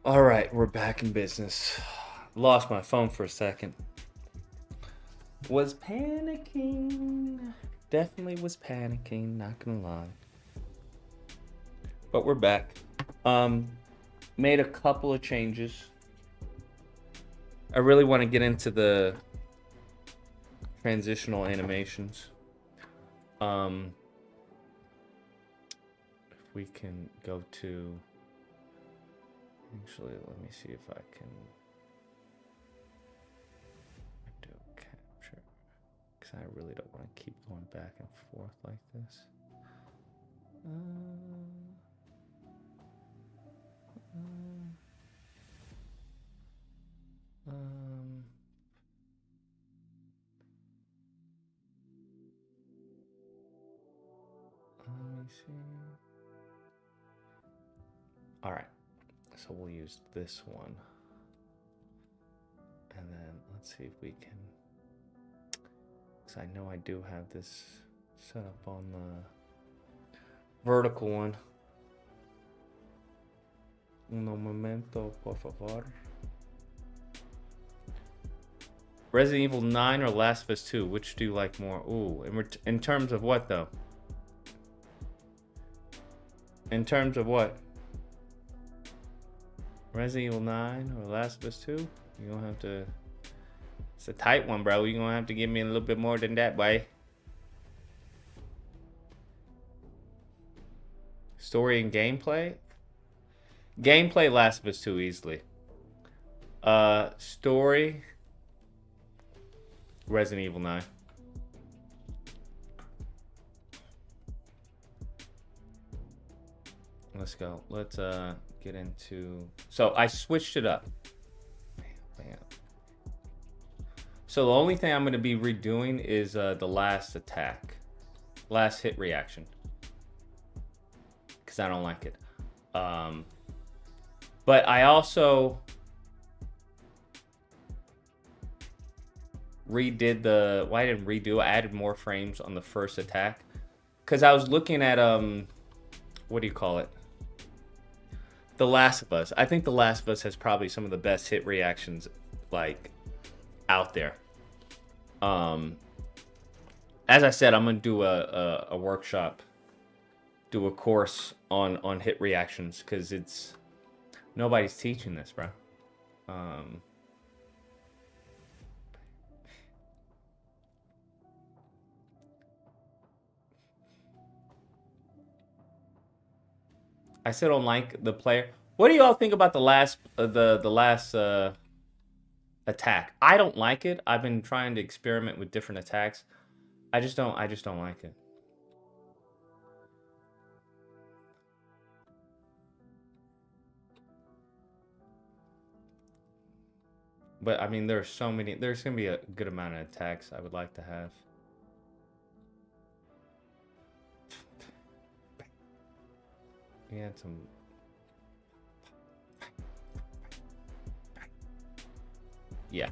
All right, we're back in business. Lost my phone for a second. Was panicking. Definitely was panicking, not gonna lie. But we're back. Um, Made a couple of changes. I really want to get into the transitional animations. If we can go to. Actually, let me see if I can do capture. Because I really don't want to keep going back and forth like this. Let me see. All right, so we'll use this one. And then let's see if we can, because I know I do have this set up on the vertical one. Un momento, por favor. Resident Evil 9 or Last of Us 2? Which do you like more? Ooh, in terms of what though? In terms of what? Resident Evil 9 or Last of Us 2? You're gonna have to. It's a tight one, bro. You're gonna have to give me a little bit more than that, boy. Story and gameplay? Gameplay, Last of Us 2 easily. Story, Resident Evil 9. Let's go. Let's get into. So I switched it up. Bam. So the only thing I'm going to be redoing is the last attack, last hit reaction, because I don't like it. But I also redid the. Well, I didn't redo. I added more frames on the first attack, because I was looking at what do you call it? The Last of Us. I think The Last of Us has probably some of the best hit reactions like out there. As I said, I'm gonna do a workshop, do a course on hit reactions, because it's nobody's teaching this, bro. I still don't like the player. What do y'all think about the last attack? I don't like it. I've been trying to experiment with different attacks. I just don't like it. But I mean, there's so many. There's gonna be a good amount of attacks I would like to have. We had some. Yeah.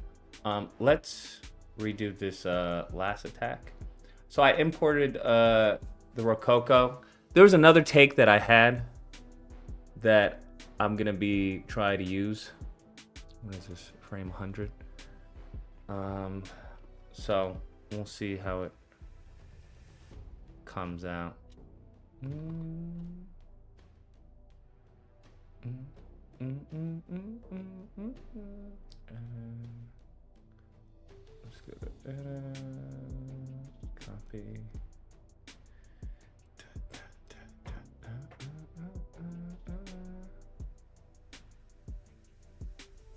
Let's redo this last attack. So I imported the Rokoko. There was another take that I had that I'm gonna be trying to use. What is this? Frame 100. So we'll see how it comes out. Let's go to edit, copy.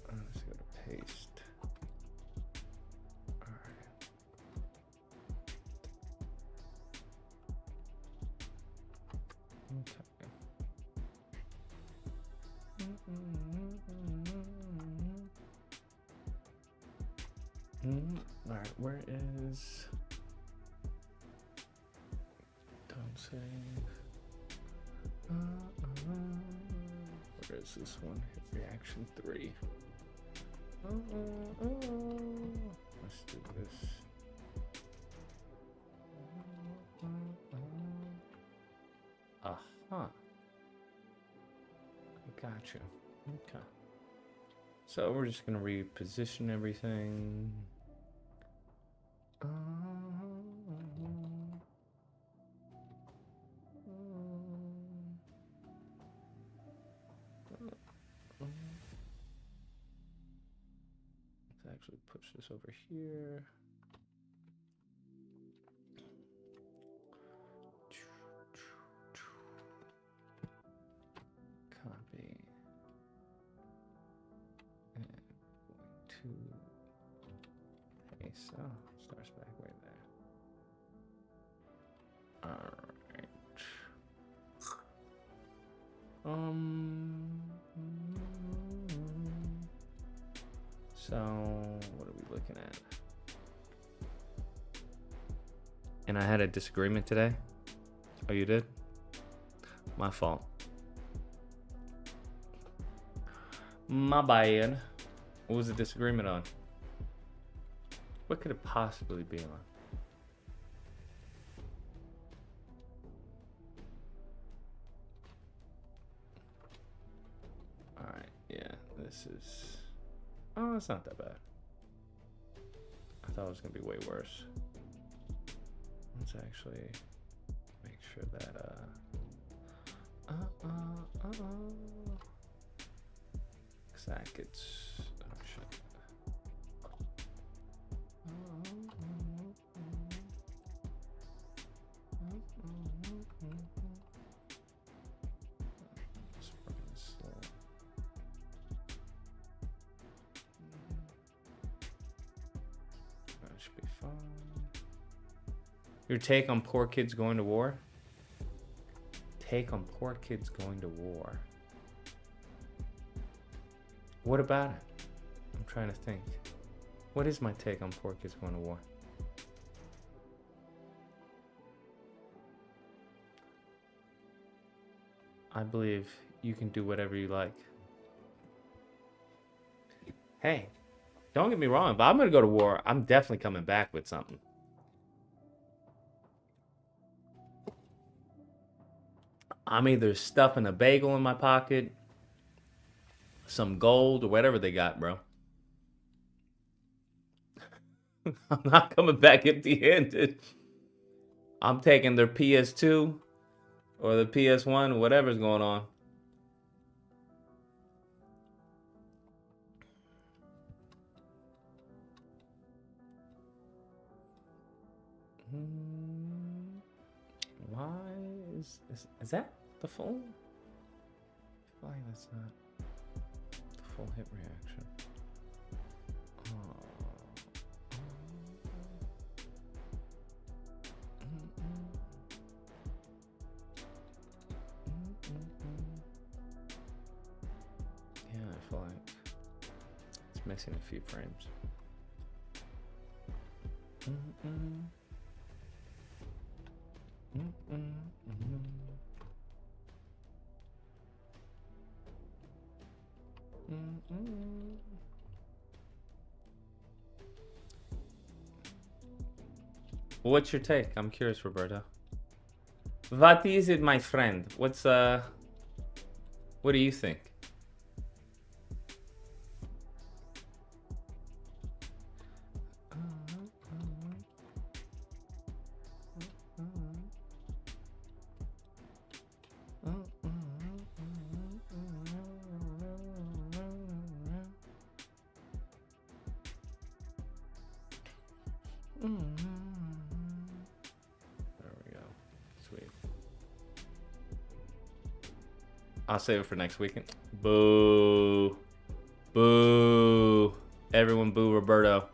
Let's go to paste. All right. Okay. All right, where is? Don't save. Where is this one? Hit reaction 3. Let's do this. Aha. I got you. Okay. So we're just gonna reposition everything. Let's actually push this over here. Copy. And going to paste. Oh, starts back right there. All right. So what are we looking at? And I had a disagreement today. Oh, you did? My fault. My bad. What was the disagreement on? What could it possibly be on? Alright, yeah, this is... Oh, it's not that bad. I thought it was going to be way worse. Let's actually make sure that... That gets... Oh, shit. Just bring this slow. That should be fine. Your take on poor kids going to war? Take on poor kids going to war. What about it? I'm trying to think. What is my take on poor kids going to war? I believe you can do whatever you like. Hey, don't get me wrong. If I'm going to go to war, I'm definitely coming back with something. I'm either stuffing a bagel in my pocket, some gold, or whatever they got, bro. I'm not coming back empty-handed. I'm taking their PS2 or the PS1, whatever's going on. Why is that the full? I feel like that's not the full hit reaction. Yeah, I feel like it's missing a few frames. What's your take? I'm curious, Roberto. What is it, my friend? What do you think? I'll save it for next weekend. Boo. Boo. Everyone boo Roberto.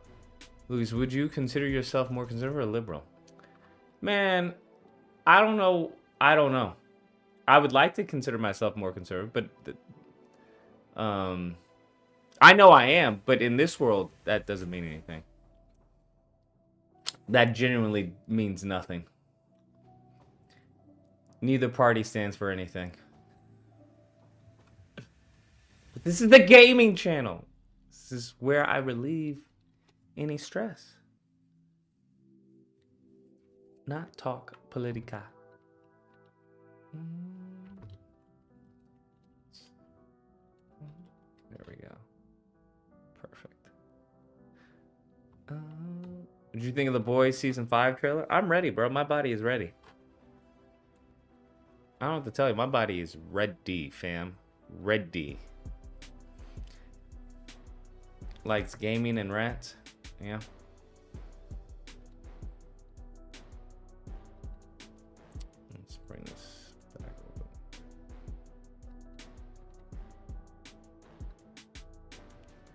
Luis, would you consider yourself more conservative or liberal? Man, I don't know. I don't know. I would like to consider myself more conservative, but I know I am, but in this world, that doesn't mean anything. That genuinely means nothing. Neither party stands for anything. But this is the gaming channel. This is where I relieve any stress. Not talk politica. There we go. you think of The Boys season 5 trailer? I'm ready, bro. My body is ready. I don't have to tell you, my body is ready, fam. Ready. Likes gaming and rats. Yeah. Let's bring this back a little bit.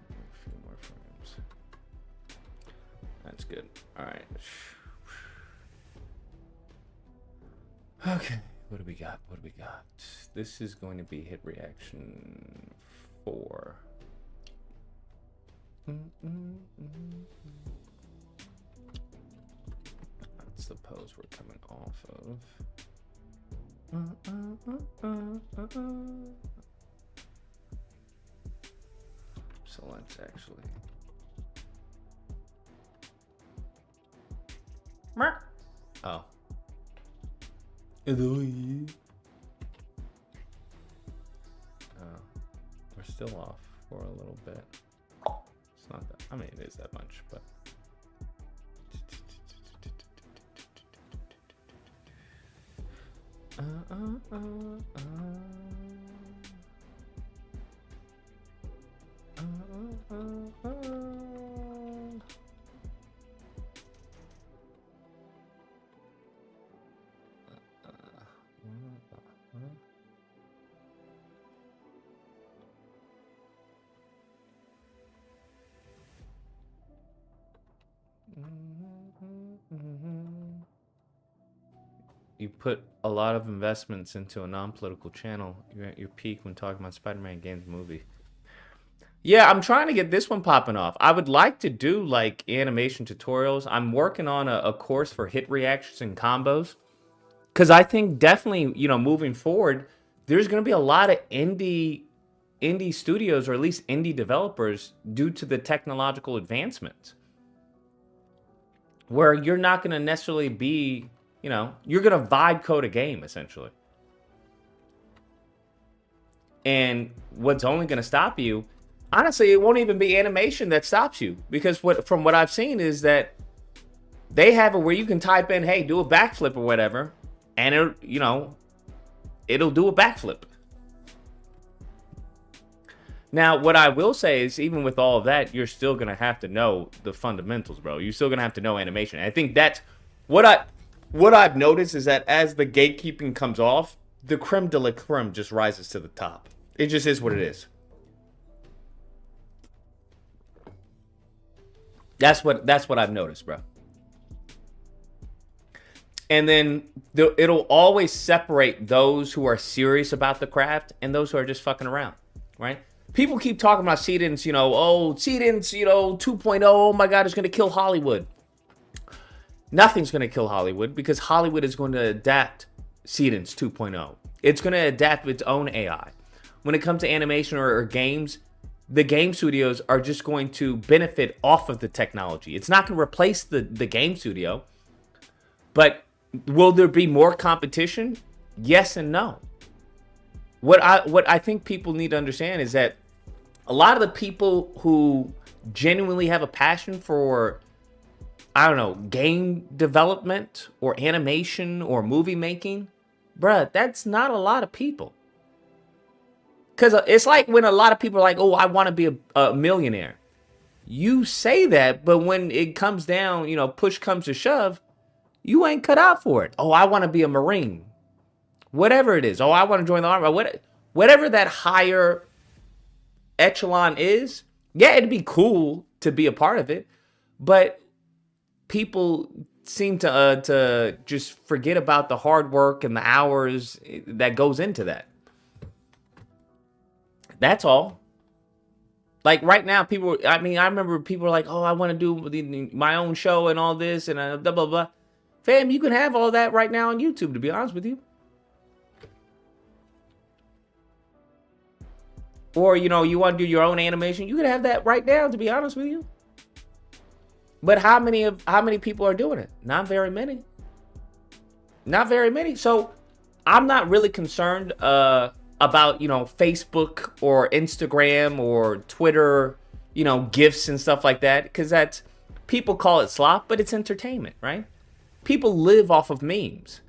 A few more frames. That's good. All right. Okay. What do we got? What do we got? This is going to be hit reaction 4. That's the pose we're coming off of. So let's actually. Oh. We're still off for a little bit. It's not that. I mean, it is that much, but. You put a lot of investments into a non-political channel. You're at your peak when talking about Spider-Man games movie. Yeah, I'm trying to get this one popping off. I would like to do like animation tutorials. I'm working on a course for hit reactions and combos. Because I think definitely, you know, moving forward, there's going to be a lot of indie studios, or at least indie developers, due to the technological advancements, where you're not going to necessarily be, you know, you're going to vibe code a game, essentially. And what's only going to stop you, honestly, it won't even be animation that stops you. Because from what I've seen is that they have it where you can type in, hey, do a backflip or whatever, and it, you know, it'll do a backflip. Now, what I will say is, even with all of that, you're still going to have to know the fundamentals, bro. You're still going to have to know animation. And I think that's what I've noticed is that as the gatekeeping comes off, the creme de la creme just rises to the top. It just is what it is. That's what I've noticed, bro. And then it'll always separate those who are serious about the craft and those who are just fucking around, right? People keep talking about Seedance, you know, oh, Seedance, you know, 2.0, oh my God, it's going to kill Hollywood. Nothing's going to kill Hollywood because Hollywood is going to adapt Seedance 2.0. It's going to adapt its own AI. When it comes to animation or games, the game studios are just going to benefit off of the technology. It's not going to replace the game studio, but will there be more competition? Yes and no. What I think people need to understand is that a lot of the people who genuinely have a passion for, I don't know, game development or animation or movie making, bruh, that's not a lot of people. Because it's like when a lot of people are like, oh, I want to be a millionaire. You say that, but when it comes down, you know, push comes to shove, you ain't cut out for it. Oh, I want to be a Marine. Whatever it is. Oh, I want to join the army. Whatever that higher echelon is, yeah, it'd be cool to be a part of it. But people seem to just forget about the hard work and the hours that goes into that. That's all. Like right now, people, I mean, I remember people were like, oh, I want to do my own show and all this and blah, blah, blah. Fam, you can have all that right now on YouTube, to be honest with you. Or, you know, you want to do your own animation, you can have that right now, to be honest with you. But how many people are doing it? Not very many. Not very many. So I'm not really concerned about, you know, Facebook or Instagram or Twitter, you know, GIFs and stuff like that. Because that's, People call it slop, but it's entertainment, right? People live off of memes.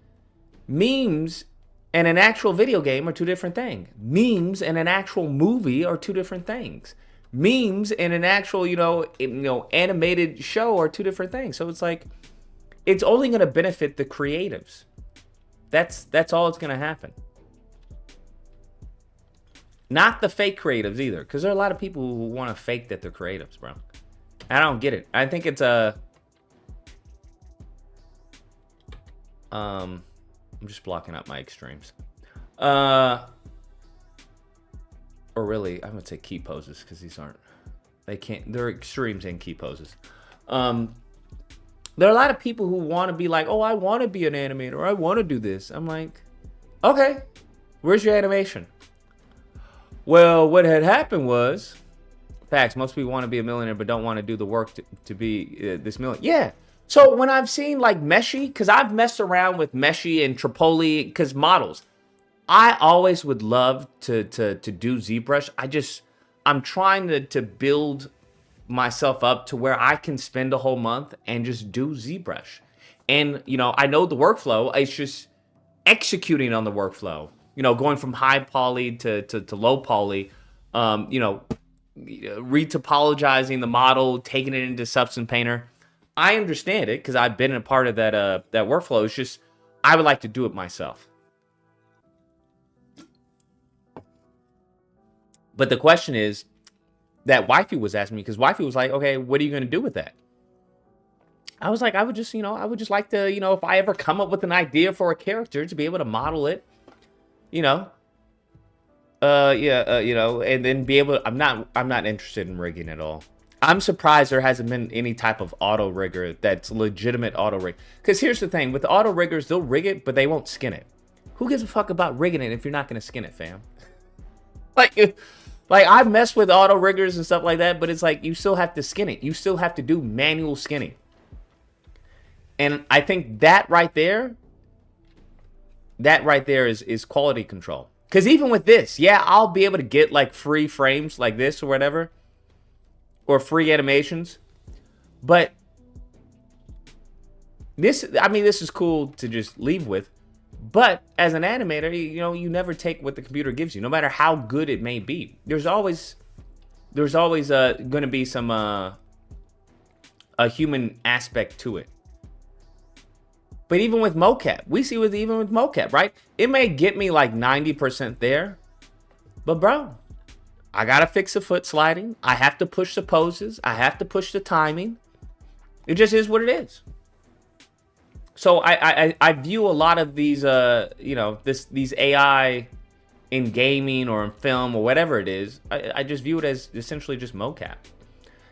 Memes and an actual video game are two different things. Memes and an actual movie are two different things. Memes and an actual, animated show are two different things. So it's like, it's only going to benefit the creatives. That's all that's going to happen. Not the fake creatives either, because there are a lot of people who want to fake that they're creatives, bro. I don't get it. I think it's I'm just blocking out my extremes. Or really, I'm gonna say key poses because they're extremes and key poses. There are a lot of people who want to be like, oh, I want to be an animator, or I want to do this. I'm like, okay, where's your animation? Well, what had happened was, facts, most people want to be a millionaire but don't want to do the work to be this millionaire. Yeah. So when I've seen like Meshi, because I've messed around with Meshi and Tripoli, because models, I always would love to do ZBrush. I'm trying to build myself up to where I can spend a whole month and just do ZBrush. And, I know the workflow. It's just executing on the workflow. Going from high poly to low poly, retopologizing the model, taking it into Substance Painter. I understand it because I've been a part of that workflow. It's just I would like to do it myself. But the question is that wifey was asking me, because wifey was like, okay, what are you going to do with that? I was like, I would just like to, if I ever come up with an idea for a character, to be able to model it, and then be able to, I'm not interested in rigging at all. I'm surprised there hasn't been any type of auto rigger that's legitimate auto rig. Because here's the thing, with the auto riggers, they'll rig it, but they won't skin it. Who gives a fuck about rigging it if you're not going to skin it, fam? Like I mess with auto riggers and stuff like that, but it's like you still have to skin it. You still have to do manual skinning. And I think that right there is quality control. Because even with this, yeah, I'll be able to get like free frames like this or whatever, or free animations. But this is cool to just leave with. But as an animator, you never take what the computer gives you, no matter how good it may be. There's always going to be some a human aspect to it. But even with mocap, even with mocap, right? It may get me like 90% there, but bro, I gotta fix the foot sliding. I have to push the poses. I have to push the timing. It just is what it is. So I view a lot of these these AI in gaming or in film or whatever it is. I just view it as essentially just mocap.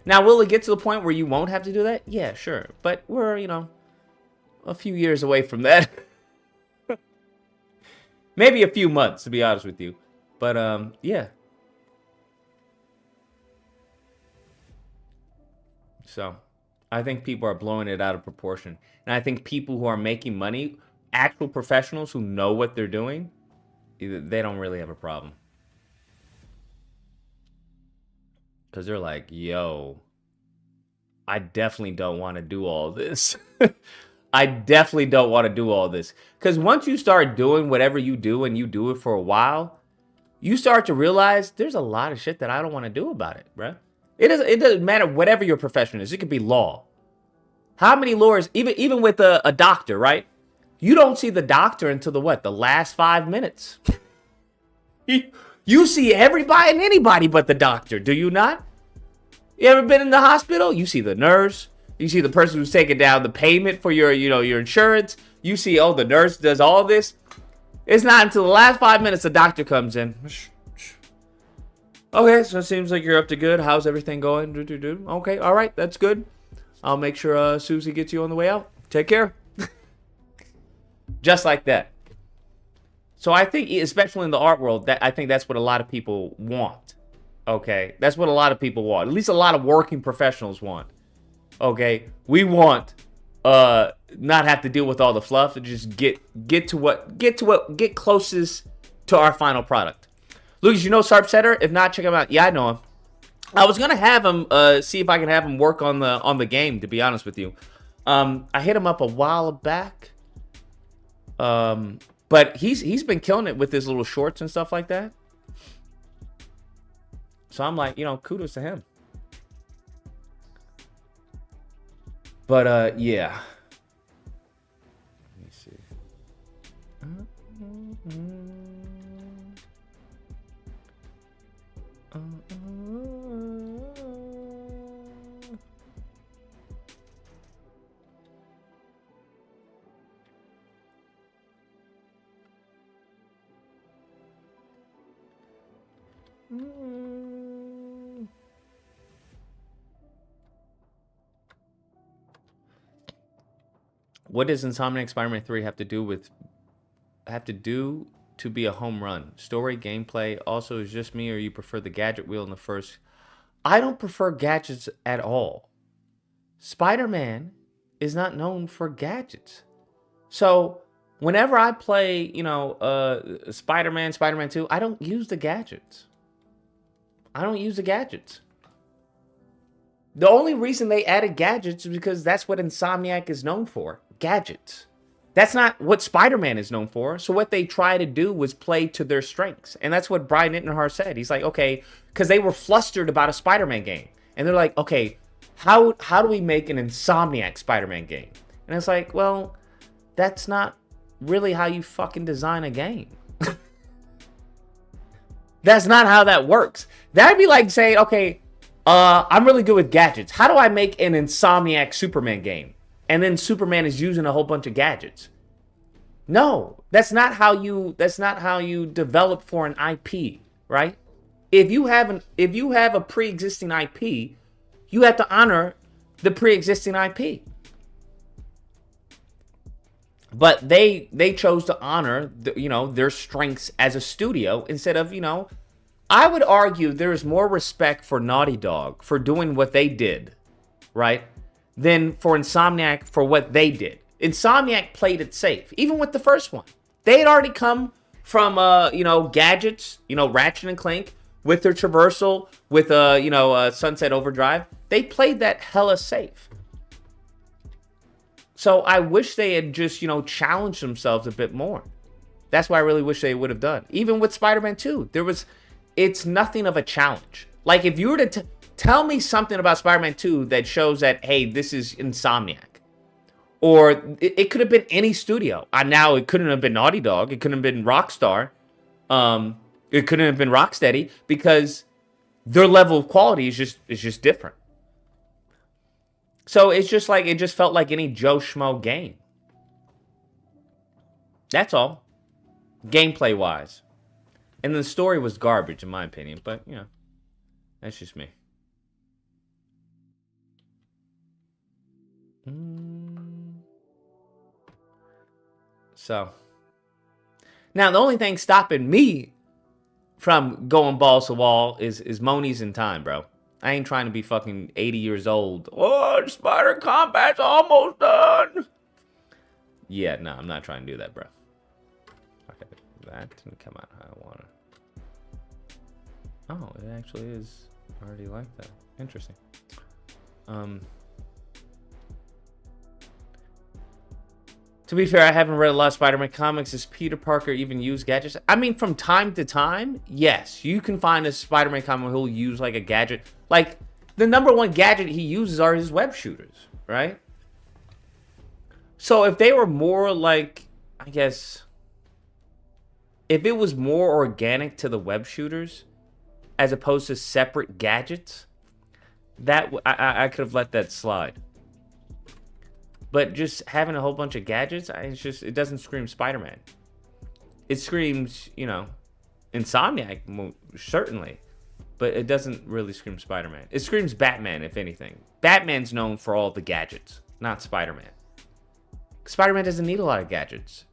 Now, will it get to the point where you won't have to do that? Yeah, sure. But we're a few years away from that. Maybe a few months, to be honest with you. But yeah. So I think people are blowing it out of proportion. And I think people who are making money, actual professionals who know what they're doing, they don't really have a problem. Because they're like, yo, I definitely don't want to do all this. I definitely don't want to do all this. Because once you start doing whatever you do and you do it for a while, you start to realize there's a lot of shit that I don't want to do about it, bro. It doesn't matter whatever your profession is. It could be law. How many lawyers, even with a doctor, right? You don't see the doctor until the last 5 minutes. You see everybody and anybody but the doctor, do you not? You ever been in the hospital? You see the nurse. You see the person who's taking down the payment for your insurance. You see, the nurse does all this. It's not until the last 5 minutes the doctor comes in. Okay, so it seems like you're up to good. How's everything going? Okay, all right, that's good. I'll make sure Susie gets you on the way out. Take care. Just like that. So I think, especially in the art world, I think that's what a lot of people want. Okay, that's what a lot of people want. At least a lot of working professionals want. Okay, we want not have to deal with all the fluff and just get closest to our final product. Lucas, you know Sarp Setter? If not, check him out. Yeah, I know him. I was gonna have him see if I can have him work on the game. To be honest with you, I hit him up a while back. But he's been killing it with his little shorts and stuff like that. So I'm like, kudos to him. But yeah. Let me see. What does Insomniac Spider-Man 3 have to do to be a home run? Story, gameplay, also is just me, or you prefer the gadget wheel in the first? I don't prefer gadgets at all. Spider-Man is not known for gadgets. So whenever I play, Spider-Man 2, I don't use the gadgets. The only reason they added gadgets is because that's what Insomniac is known for. Gadgets. That's not what Spider-Man is known for. So what they try to do was play to their strengths. And that's what Brian Ittenhar said. He's like, okay, because they were flustered about a Spider-Man game. And they're like, okay, how do we make an Insomniac Spider-Man game? And it's like, well, that's not really how you fucking design a game. That's not how that works. That'd be like saying, okay, I'm really good with gadgets. How do I make an Insomniac Superman game? And then Superman is using a whole bunch of gadgets. No, that's not how you develop for an IP, right? If you have a pre-existing IP, you have to honor the pre-existing IP. But they chose to honor their strengths as a studio instead of, I would argue there is more respect for Naughty Dog for doing what they did, right? Than for Insomniac for what they did. Insomniac played it safe, even with the first one. They had already come from, gadgets, Ratchet and Clank, with their traversal, with, Sunset Overdrive. They played that hella safe. So I wish they had just, challenged themselves a bit more. That's what I really wish they would have done. Even with Spider-Man 2, it's nothing of a challenge. Like, if you were to tell me something about Spider-Man 2 that shows that, hey, this is Insomniac. Or it could have been any studio. Now, it couldn't have been Naughty Dog. It couldn't have been Rockstar. It couldn't have been Rocksteady because their level of quality is just different. So it's just like, it just felt like any Joe Schmo game. That's all. Gameplay-wise. And the story was garbage, in my opinion. But, that's just me. So. Now, the only thing stopping me from going balls to wall is Monies in time, bro. I ain't trying to be fucking 80 years old. Oh, Spider Combat's almost done. Yeah, no, I'm not trying to do that, bro. Okay, that didn't come out how I want it. Oh, it actually is already like that. Interesting. To be fair, I haven't read a lot of Spider-Man comics. Does Peter Parker even use gadgets? I mean, from time to time, yes. You can find a Spider-Man comic who'll use, like, a gadget. Like, the number one gadget he uses are his web shooters, right? So if they were more, like, I guess, if it was more organic to the web shooters, as opposed to separate gadgets, that I could have let that slide. But just having a whole bunch of gadgets, it doesn't scream Spider-Man. It screams, Insomniac, certainly. But it doesn't really scream Spider-Man. It screams Batman, if anything. Batman's known for all the gadgets, not Spider-Man. Spider-Man doesn't need a lot of gadgets.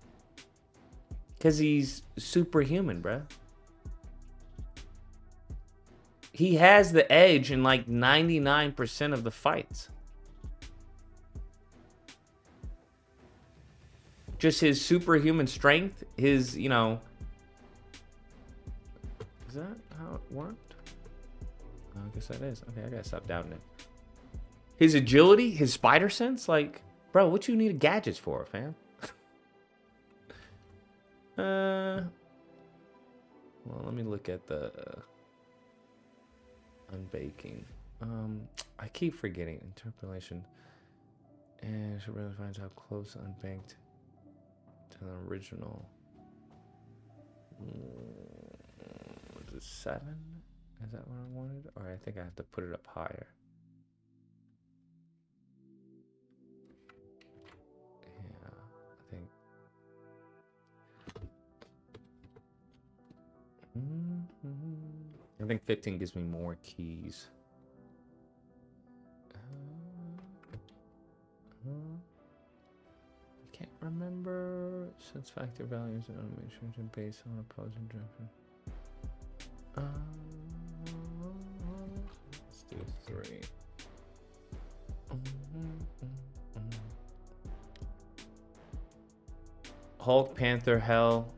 Because he's superhuman, bruh. He has the edge in like 99% of the fights. Just his superhuman strength, his, Is that how it worked? I guess that is. Okay, I gotta stop doubting it. His agility, his spider sense, like, bro, what you need gadgets for, fam? Well, let me look at the unbaking. I keep forgetting interpolation, and she really finds how close unbanked to the original. Was it 7? Is that what I wanted? Or I think I have to put it up higher. Yeah, I think. I think 15 gives me more keys. I can't remember. Since factor values and animations are based on opposing direction. Let's do 3. Hulk, Panther, Hell.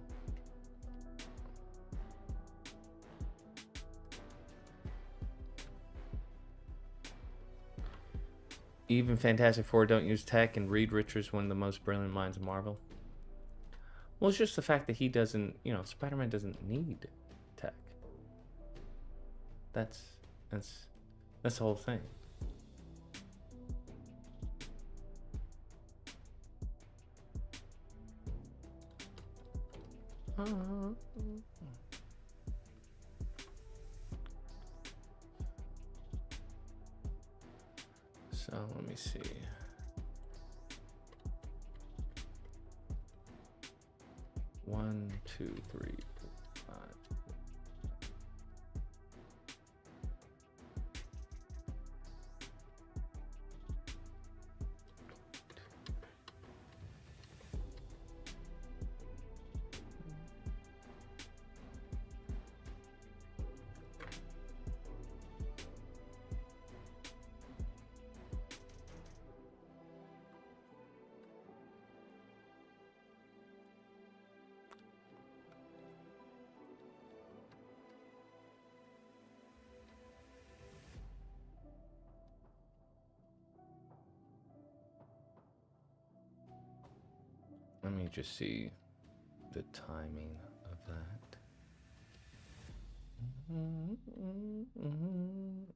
Even Fantastic Four don't use tech, and Reed Richards, one of the most brilliant minds of Marvel. Well, it's just the fact that he doesn't, you know, Spider-Man doesn't need tech. That's the whole thing. So let me see. One, two, three, four, 5. Let me just see the timing of that.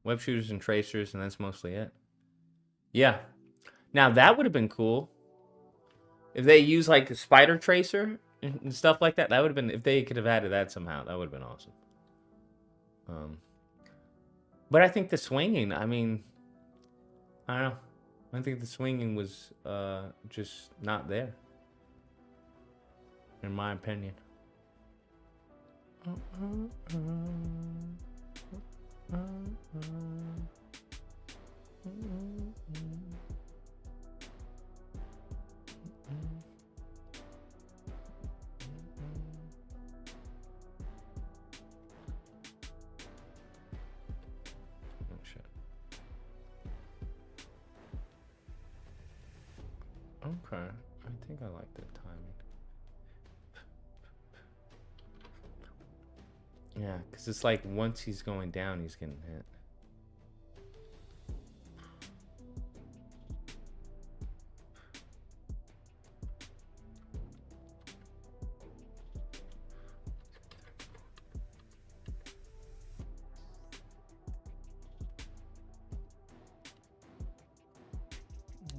Web shooters and tracers, and that's mostly it. Yeah. Now that would have been cool. If they use like a spider tracer and stuff like that, that would have been, if they could have added that somehow, that would have been awesome. But I think the swinging, I mean, I don't know. I think the swinging was just not there, in my opinion. Oh shit. Okay, I think I like the timing. Yeah, because it's like once he's going down, he's getting hit.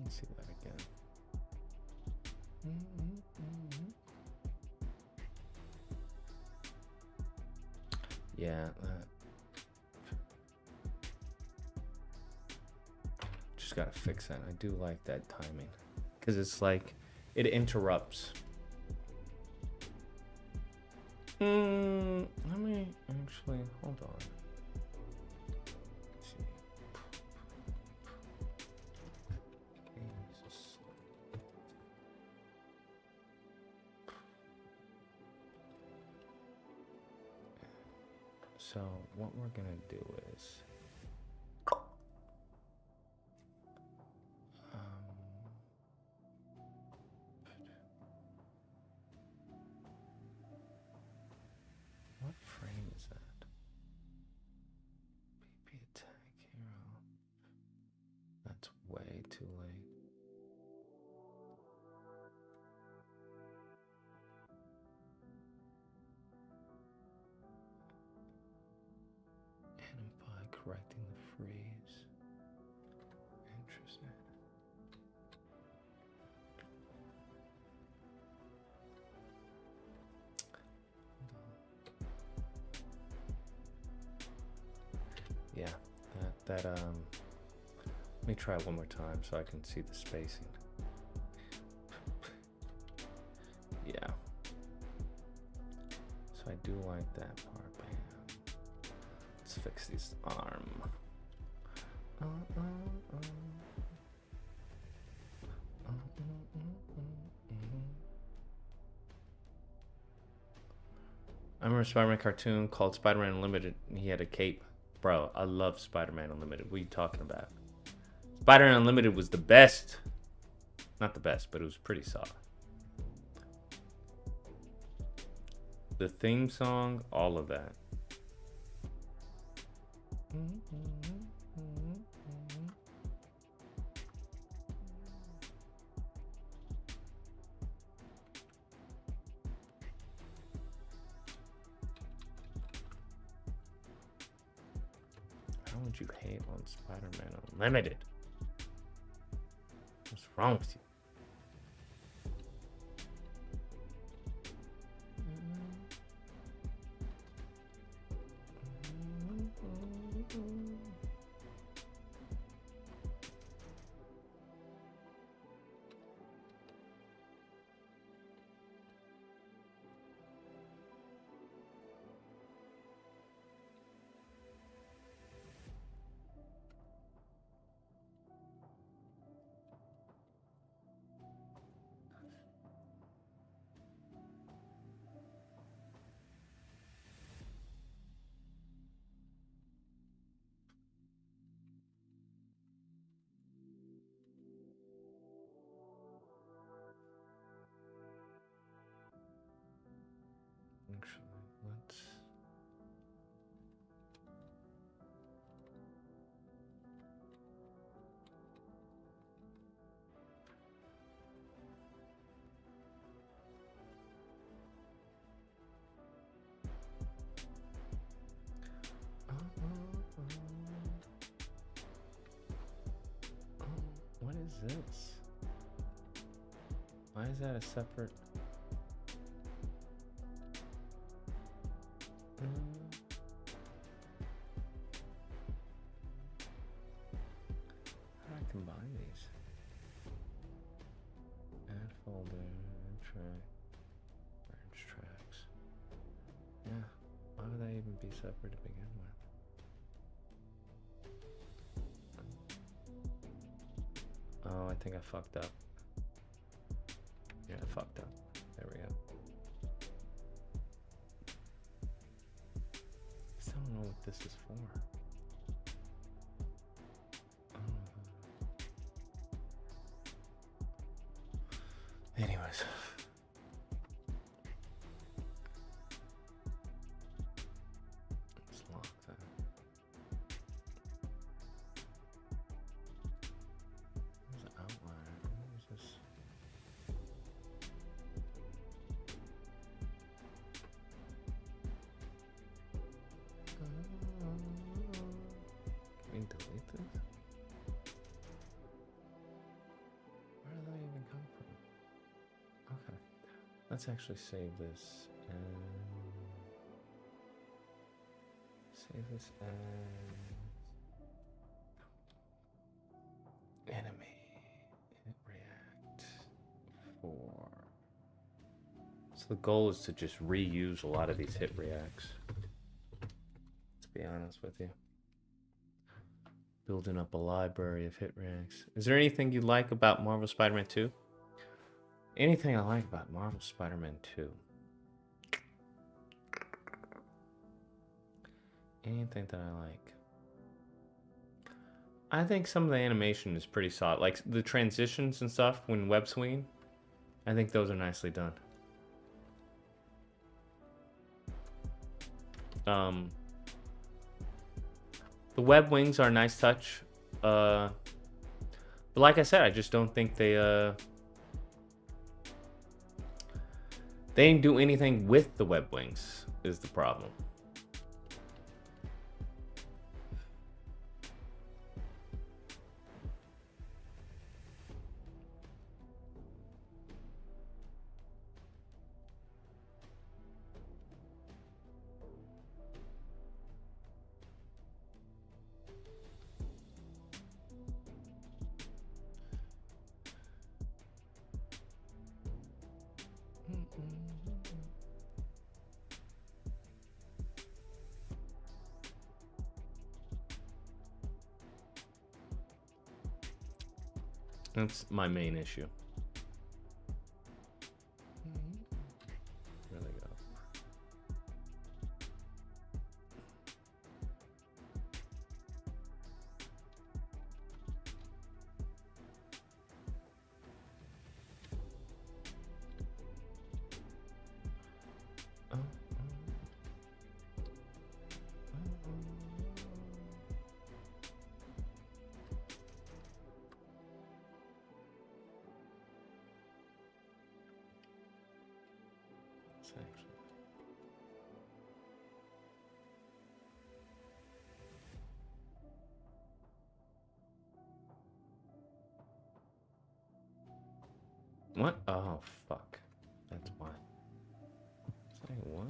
Let's see that again. Yeah, just gotta fix that. I do like that timing because it's like it interrupts. Let me actually hold on. Let's see. So what we're gonna do is what frame is that? PP Yeah, let me try it one more time so I can see the spacing. Yeah. So I do like that part, bam. Let's fix this arm. I remember a Spider-Man cartoon called Spider-Man Unlimited. He had a cape. Bro, I love Spider-Man Unlimited. What are you talking about? Spider-Man Unlimited was the best. Not the best, but it was pretty solid. The theme song, all of that. How would you hate on Spider-Man Unlimited? What's wrong with you? Actually, let's... What is this? Why is that a separate... How do I combine these? Add folder, add track, merge tracks. Yeah, why would that even be separate to begin with? Oh, I think I fucked up. Yeah, I fucked up. There we go. I still don't know what this is for. Anyways. Let's lock that. There's an outline. What is this? Can we delete this? Where did that even come from? Okay. Let's actually save this and save this as animate react 4. So the goal is to just reuse a lot of these hit reacts. To be honest with you. Building up a library of hit reacts. Is there anything you like about Marvel Spider-Man 2? Anything I like about Marvel Spider-Man 2? Anything that I like? I think some of the animation is pretty solid. Like the transitions and stuff when web swinging. I think those are nicely done. The web wings are a nice touch. But like I said, I just don't think they didn't do anything with the web wings is the problem. That's my main issue. There they go. What? Oh, fuck. That's why. Say what?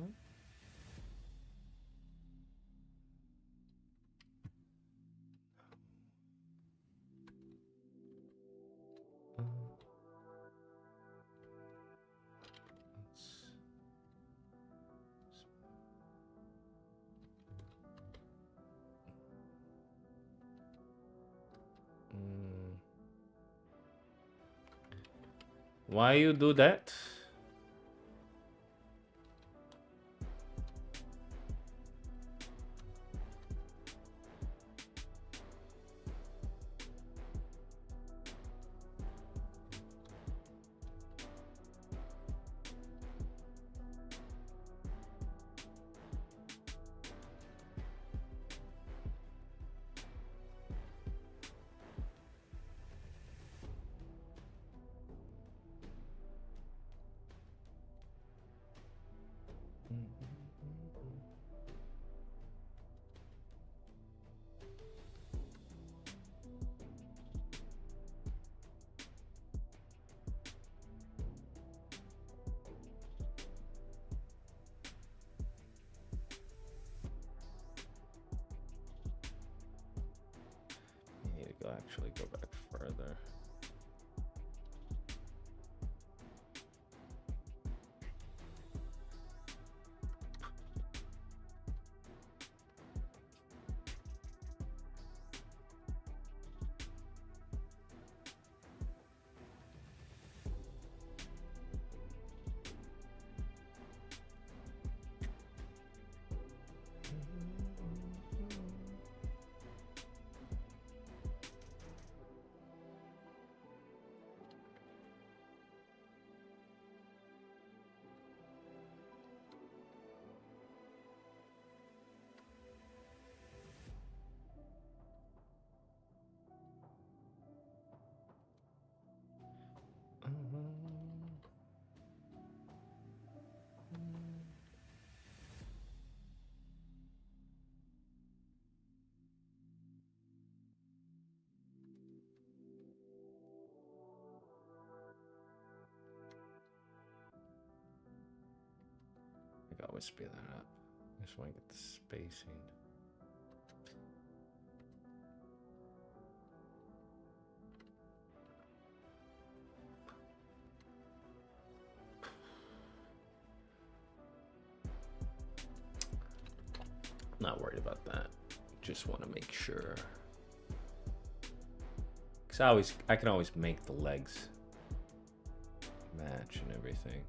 Why you do that? Actually go back further. I always speed that up. I just want to get the spacing. Not worried about that. Just want to make sure. Because I can always make the legs match and everything.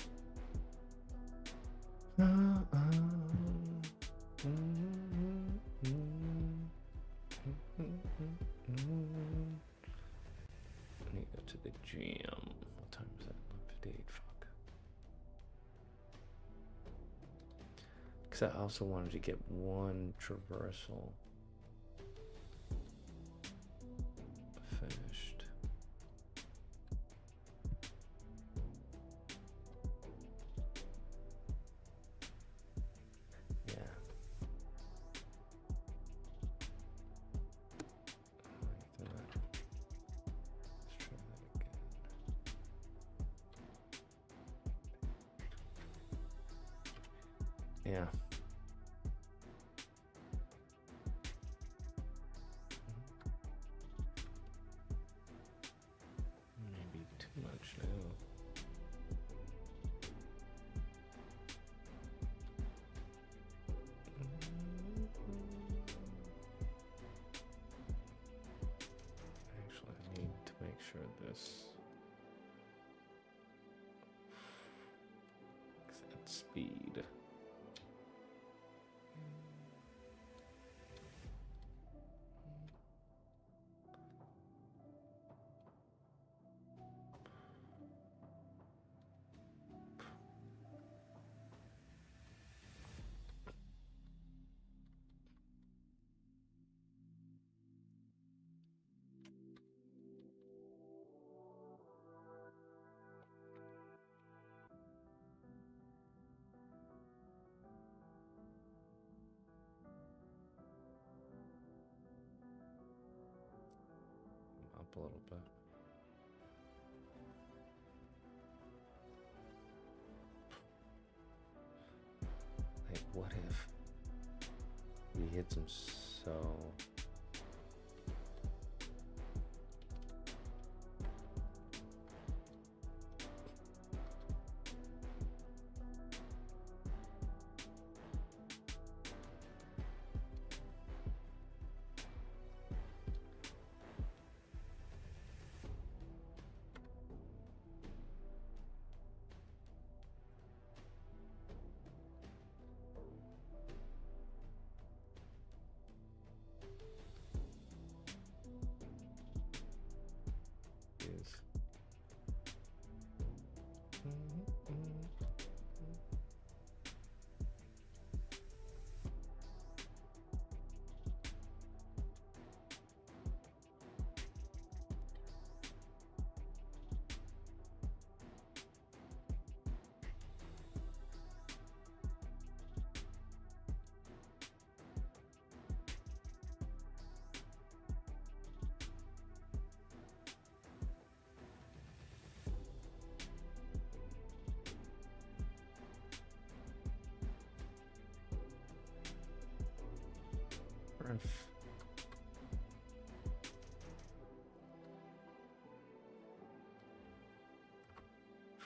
I need to go to the gym. What time is that? 1:58. Fuck. Because I also wanted to get one traversal finished. Yeah. Let's try that again. Yeah. Maybe too much now. Actually, I need to make sure this. Set speed. Up a little bit. Like, what if he hits him so... is.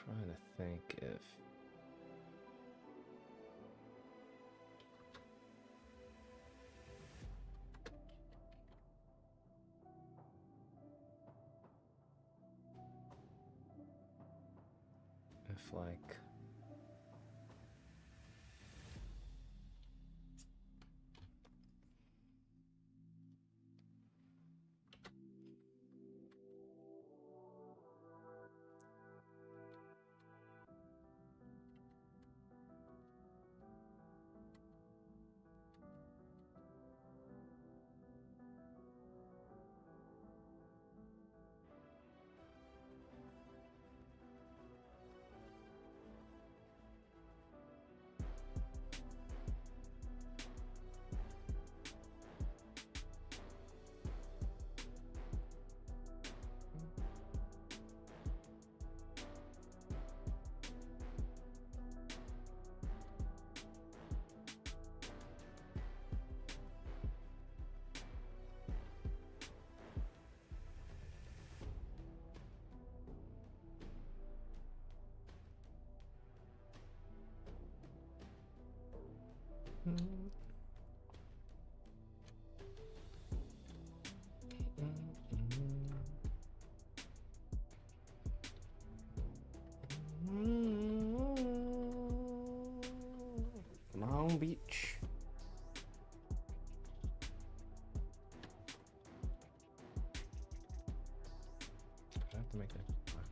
Trying to think if like Long Beach. I have to make that. Come on.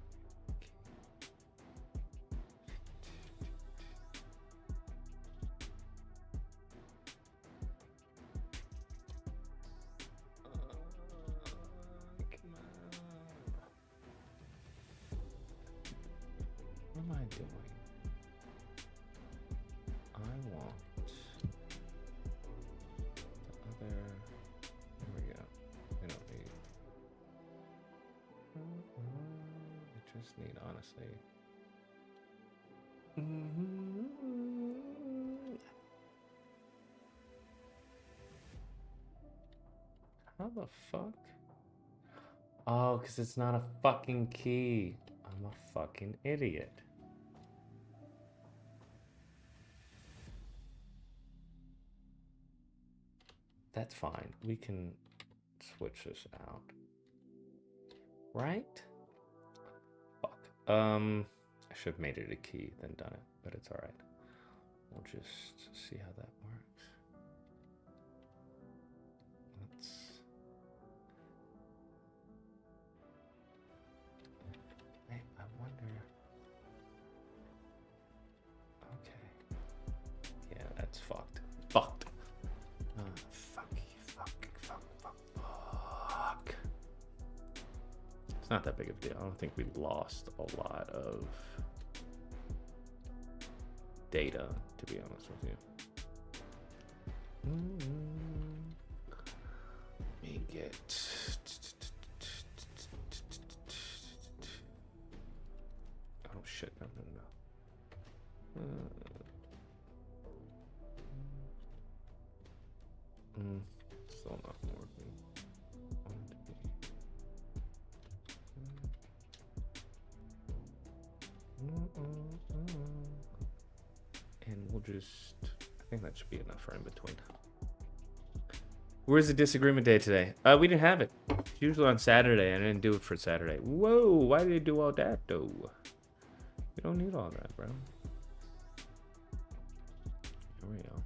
What am I doing? I want the other. There we go. We don't need. I just need, honestly. How the fuck? Oh, because it's not a fucking key. I'm a fucking idiot. That's fine. We can switch this out. Right? I should have made it a key, then done it, but it's all right. We'll just see how that works. Let's. Hey, I wonder. Okay. Yeah, that's fucked. Fucked. Fuck. It's not that big of a deal. I don't think we lost a lot of data, to be honest with you. Let me get. Oh shit! No. Still not working. And we'll just, I think that should be enough for in between. Where's the disagreement day today? We didn't have it. It's usually on Saturday. I didn't do it for Saturday. Whoa, why did you do all that though? You don't need all that, bro. Here we go.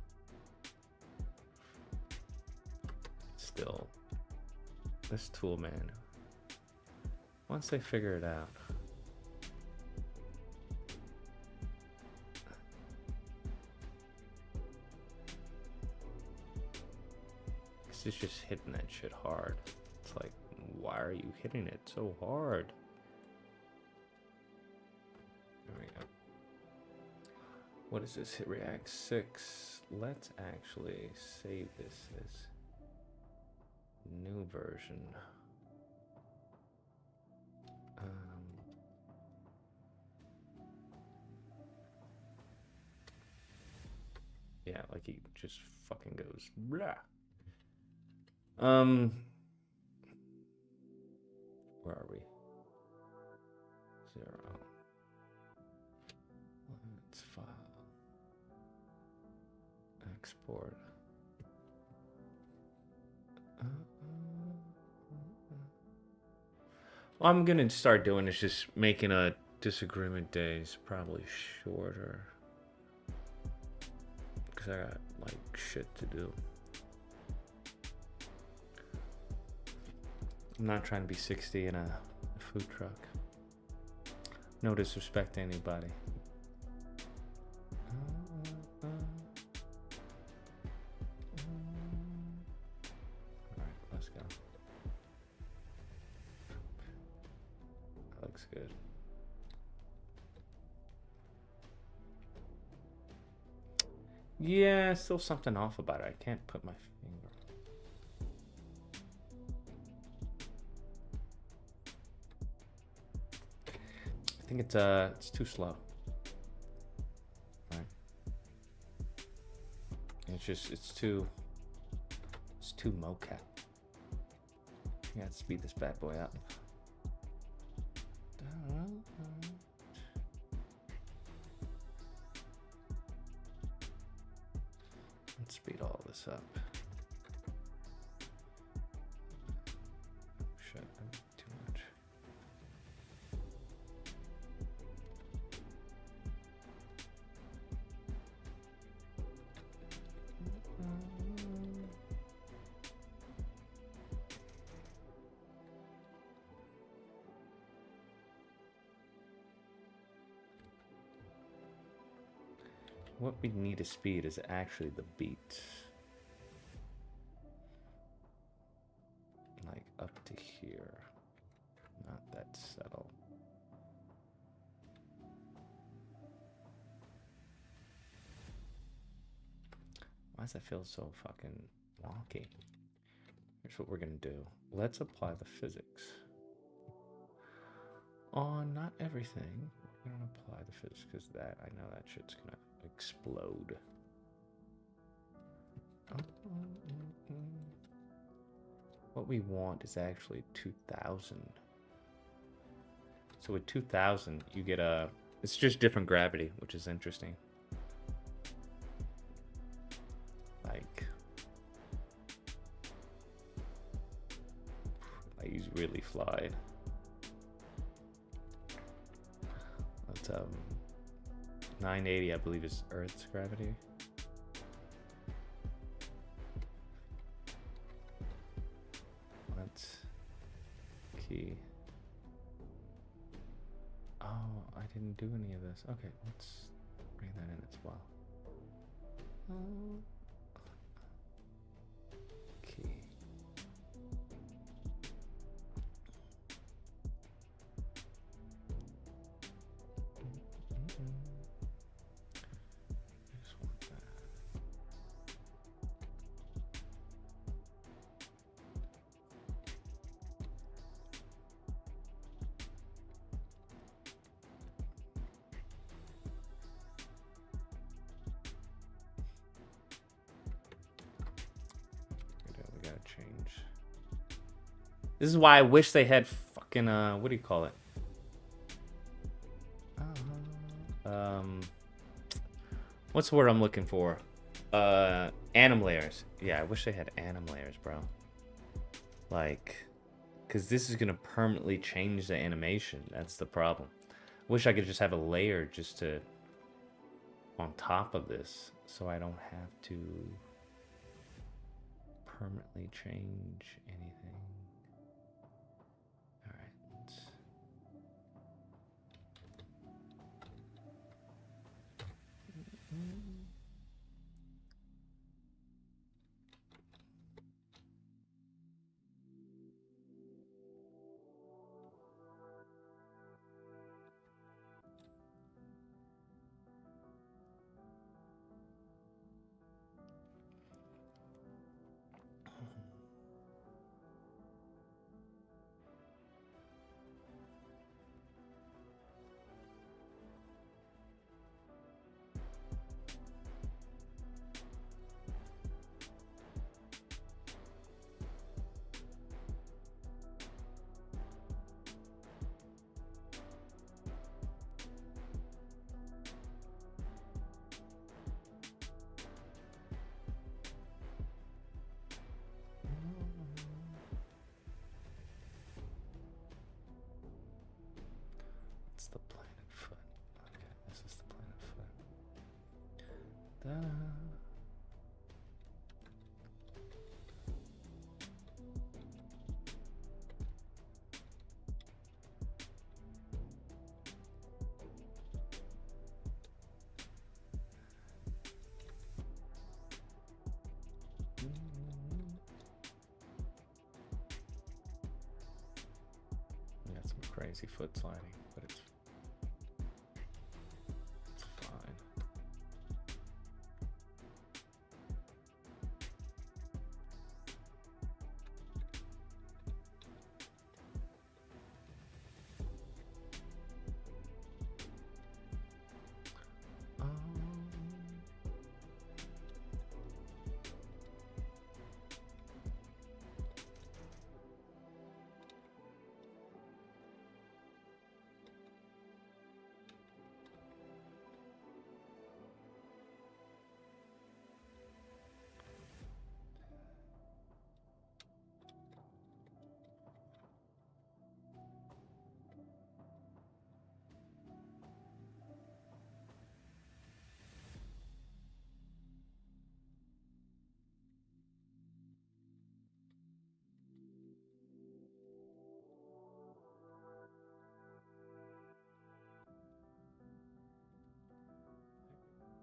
Still, this tool, man. Once they figure it out. It's just hitting that shit hard. It's like, why are you hitting it so hard? There we go. What is this? Hit React 6. Let's actually save this as new version. Yeah, like he just fucking goes blah. Where are we? 0. Let's file. Export. What I'm gonna start doing is just making a disagreement days probably shorter. Because I got like shit to do. I'm not trying to be 60 in a food truck. No disrespect to anybody. Alright, let's go. That looks good. Yeah, still something off about it. I can't put my finger. I think it's too slow. Right. It's too mocap. Yeah, let's speed this bad boy up. Let's speed all this up. Shit, I'm too much. What we need to speed is actually the beat. Like up to here. Not that subtle. Why does that feel so fucking wonky? Here's what we're gonna do. Let's apply the physics. On not everything. We're gonna apply the physics because that, I know that shit's gonna explode. What we want is actually 2000. So with 2000, you get a, it's just different gravity, which is interesting. Like he's really flied. 980, I believe, is Earth's gravity. Let's key. Oh, I didn't do any of this. Okay, let's bring that in as well. Key. We gotta change. This is why I wish they had fucking what do you call it? What's the word I'm looking for? Anim layers. Yeah, I wish they had anim layers, bro. Like, because this is gonna permanently change the animation. That's the problem. Wish I could just have a layer just to on top of this, so I don't have to permanently change anything. All right, let's. The planet foot. Okay, this is the planet foot. Ta-da. We got some crazy foot sliding, but it's fine.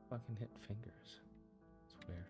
Fucking hit fingers. It's weird.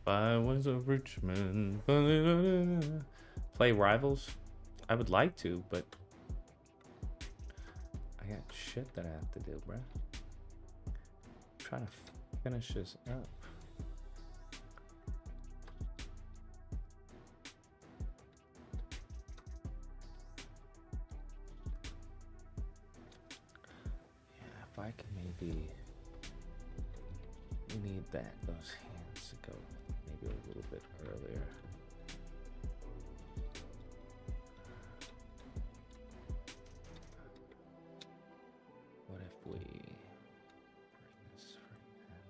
If I was a rich man. Play Rivals? I would like to, but I got shit that I have to do, bruh. Trying to finish this up. Yeah, if I can maybe... We need those hands to go maybe a little bit earlier. What if we bring this right then?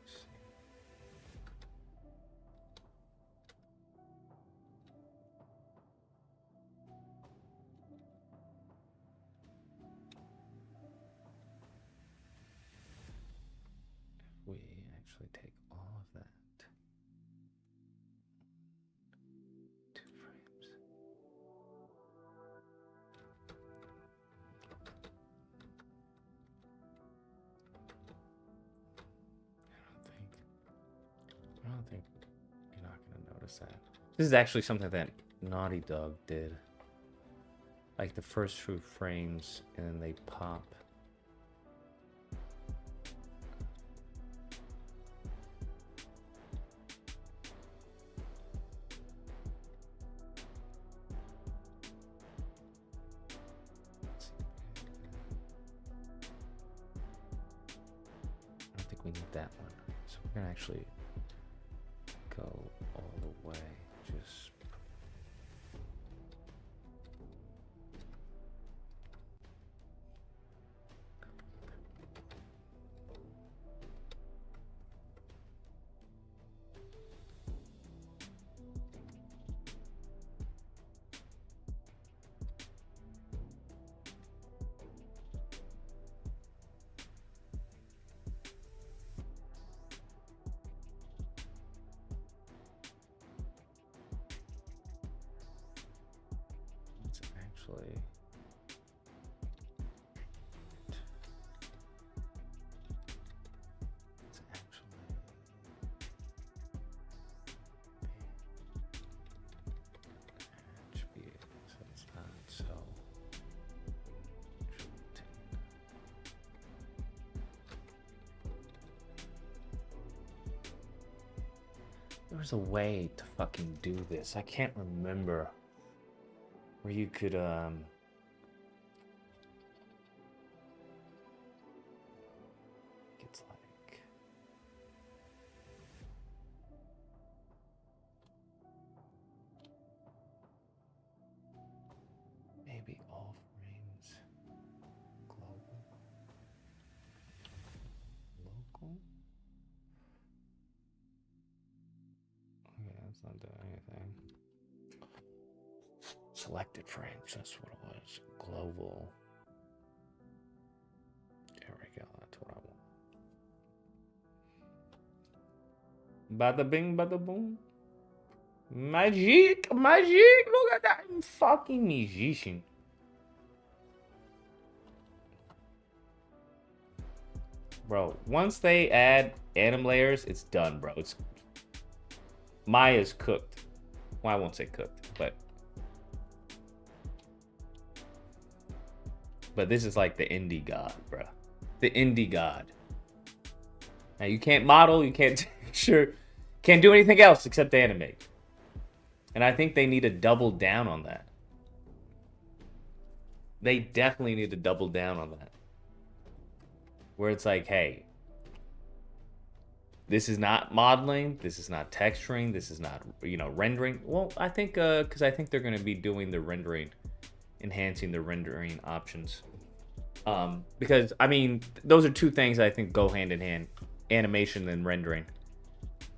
Let's see. We actually take all of that. 2 frames. I don't think you're not gonna notice that. This is actually something that Naughty Dog did. Like the first few frames and then they pop. I don't think we need that one. So we're gonna actually go all the way. Just it's actually attribute, so it's not so there was a way to fucking do this. I can't remember where you could it's like maybe all frames global, local. Okay, that's not doing anything. Selected frames, that's what it was. Global. There we go, that's what I want. Bada bing, bada boom. Magic, magic, look at that. I'm fucking musician. Bro, once they add anim layers, it's done, bro. It's Maya's cooked. Well, I won't say cooked, but this is like the indie god, bro. The indie god. Now you can't model, you can't can't do anything else except animate. And I think they need to double down on that. They definitely need to double down on that. Where it's like, hey, this is not modeling, this is not texturing, this is not, rendering. Well, I think, because I think they're going to be doing the rendering, enhancing the rendering options. Because, I mean, those are two things I think go hand in hand, animation and rendering.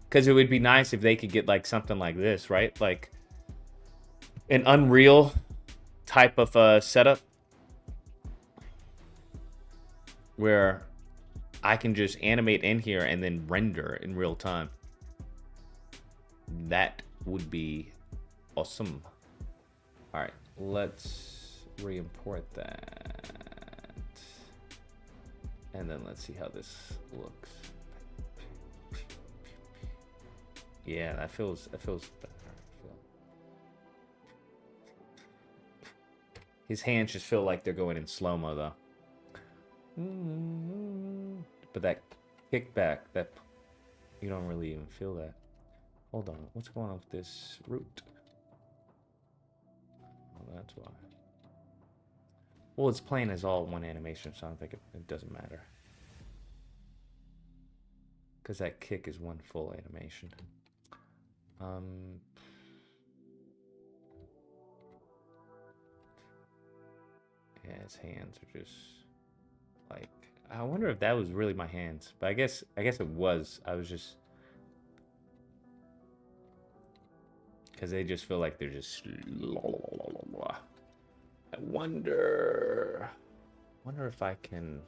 Because it would be nice if they could get, like, something like this, right? Like, an Unreal type of setup where I can just animate in here and then render in real time. That would be awesome. All right, let's re-import that. And then let's see how this looks. Yeah, that feels better. His hands just feel like they're going in slow-mo though. But that kickback, that you don't really even feel that. Hold on, what's going on with this root? Oh, that's why. Well, it's playing as all one animation, so I don't think it doesn't matter. Because that kick is one full animation. Yeah, his hands are just like, I wonder if that was really my hands, but I guess it was. I was just, because they just feel like they're just. I wonder if I can.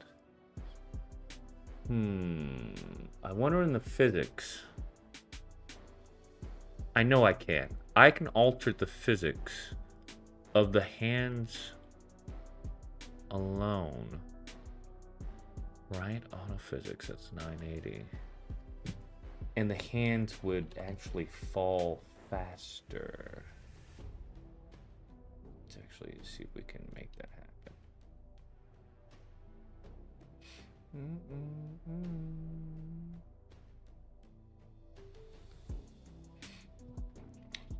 I wonder in the physics. I know I can. I can alter the physics of the hands alone. Right? Auto physics, that's 980. And the hands would actually fall faster. Let's actually see if we can make that happen.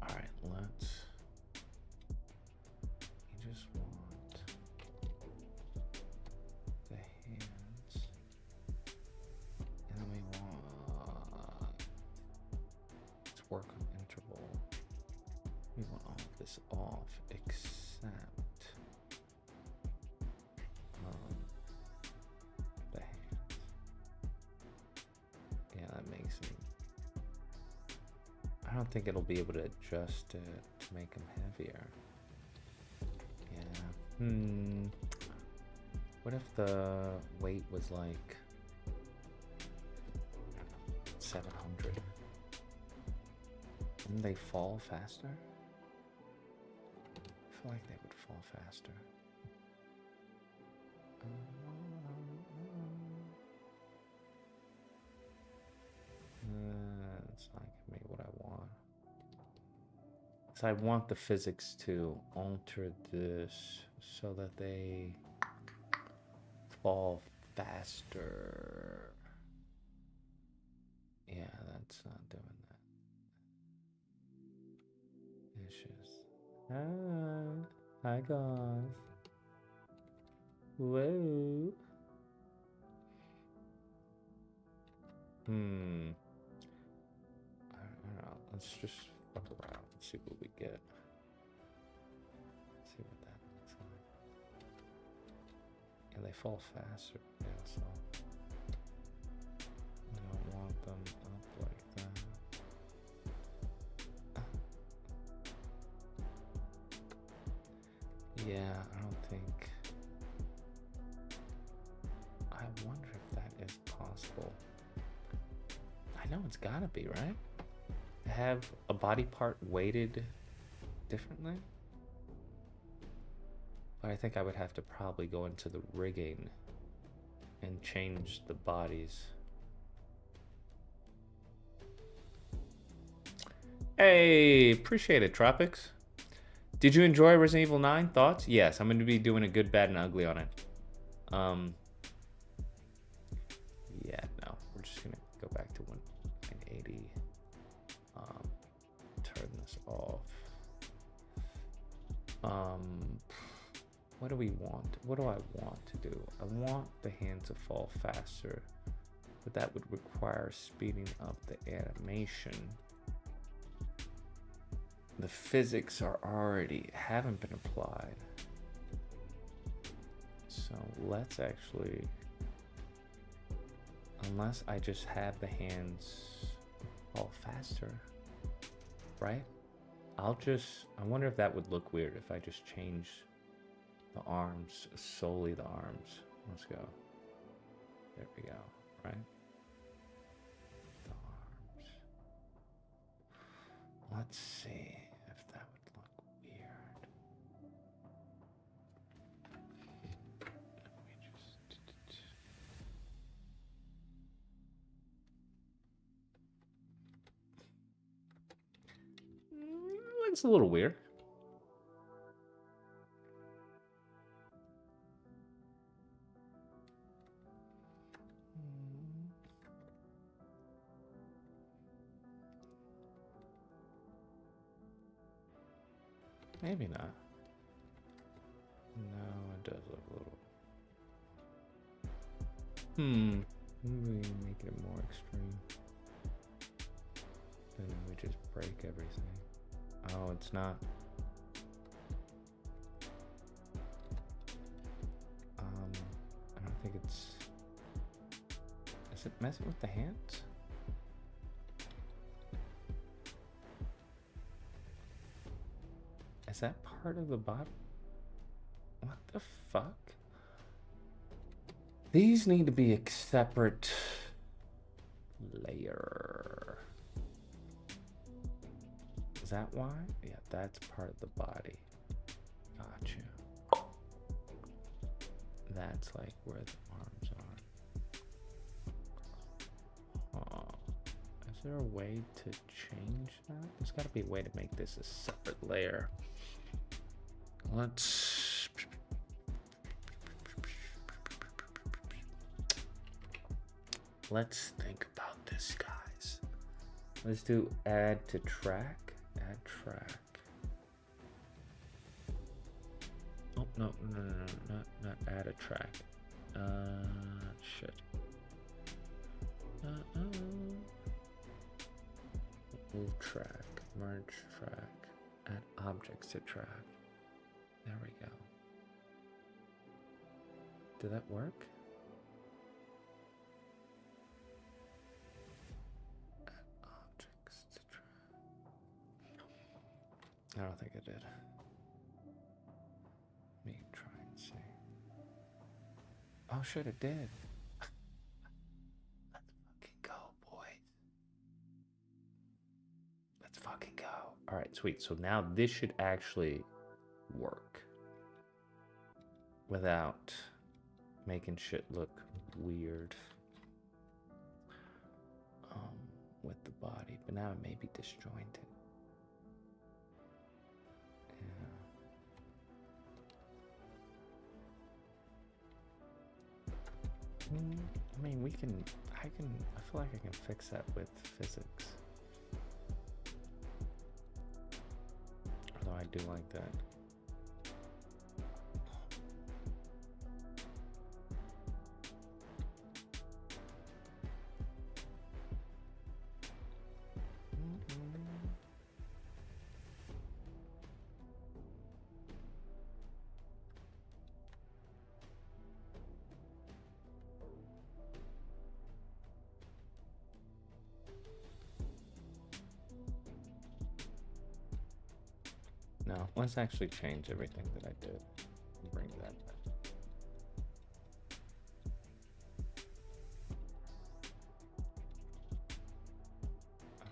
All right, let's. You just want the hands, and then we want. Let's work on interval. We want all of this off, except the hands. Yeah, that makes it. I don't think it'll be able to adjust it to make them heavier. Yeah. What if the weight was like 700? Wouldn't they fall faster? I feel like they would fall faster. It's not giving me what I want. So I want the physics to alter this so that they fall faster. Yeah, that's not doing that. It's just hi guys. Whoa. I don't know. Let's just fuck around and see what we get. See what that looks like. Yeah, they fall faster. Yeah, so I don't want them up like that. Yeah, I don't think. I wonder if that is possible. I know it's gotta be, right? To have a body part weighted differently? But I think I would have to probably go into the rigging and change the bodies. Hey, appreciate it, Tropics. Did you enjoy Resident Evil 9? Thoughts? Yes, I'm going to be doing a good, bad, and ugly on it. Yeah, no, we're just going to go back to 180. Turn this off. What do we want? What do I want to do? I want the hand to fall faster, but that would require speeding up the animation. The physics haven't been applied. So let's actually, unless I just have the hands fall faster, right? I wonder if that would look weird if I just change the arms, solely the arms. Let's go. There we go, right? The arms. Let's see if that would look weird. It's a little weird. Maybe not. No, it does look a little. Maybe make it more extreme. Then we just break everything. Oh, it's not. I don't think it's. Is it messing with the hands? Is that part of the body? What the fuck? These need to be a separate layer. Is that why? Yeah, that's part of the body. Gotcha. That's like where the arms are. Oh. Is there a way to change that? There's got to be a way to make this a separate layer. Let's think about this, guys. Let's do add to track. Add track. Oh, no, not add a track. Shit. Move track, merge track, add objects to track. There we go. Did that work? Add objects to track. I don't think it did. Let me try and see. Oh shit, it did. Let's fucking go, boys. Let's fucking go. All right, sweet. So now this should actually work without making shit look weird with the body, but now it may be disjointed. I mean, I feel like I can fix that with physics. Although I do like that. No, let's actually change everything that I did and bring that back.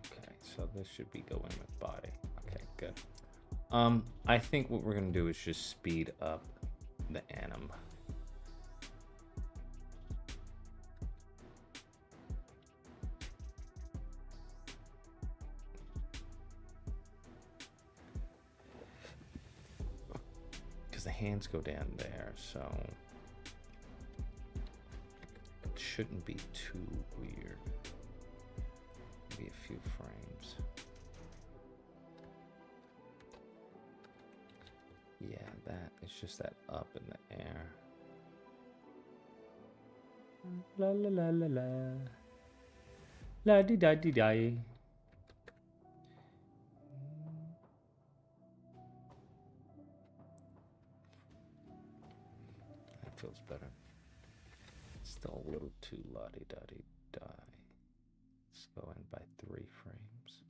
Okay, so this should be going with body. Okay, good. I think what we're gonna do is just speed up the anim. The hands go down there, so it shouldn't be too weird. Maybe a few frames. Yeah, that it's just that up in the air. La la la la la. La di da di da. Feels better. Still a little too la-di-da-di-di. Let's go in by 3 frames.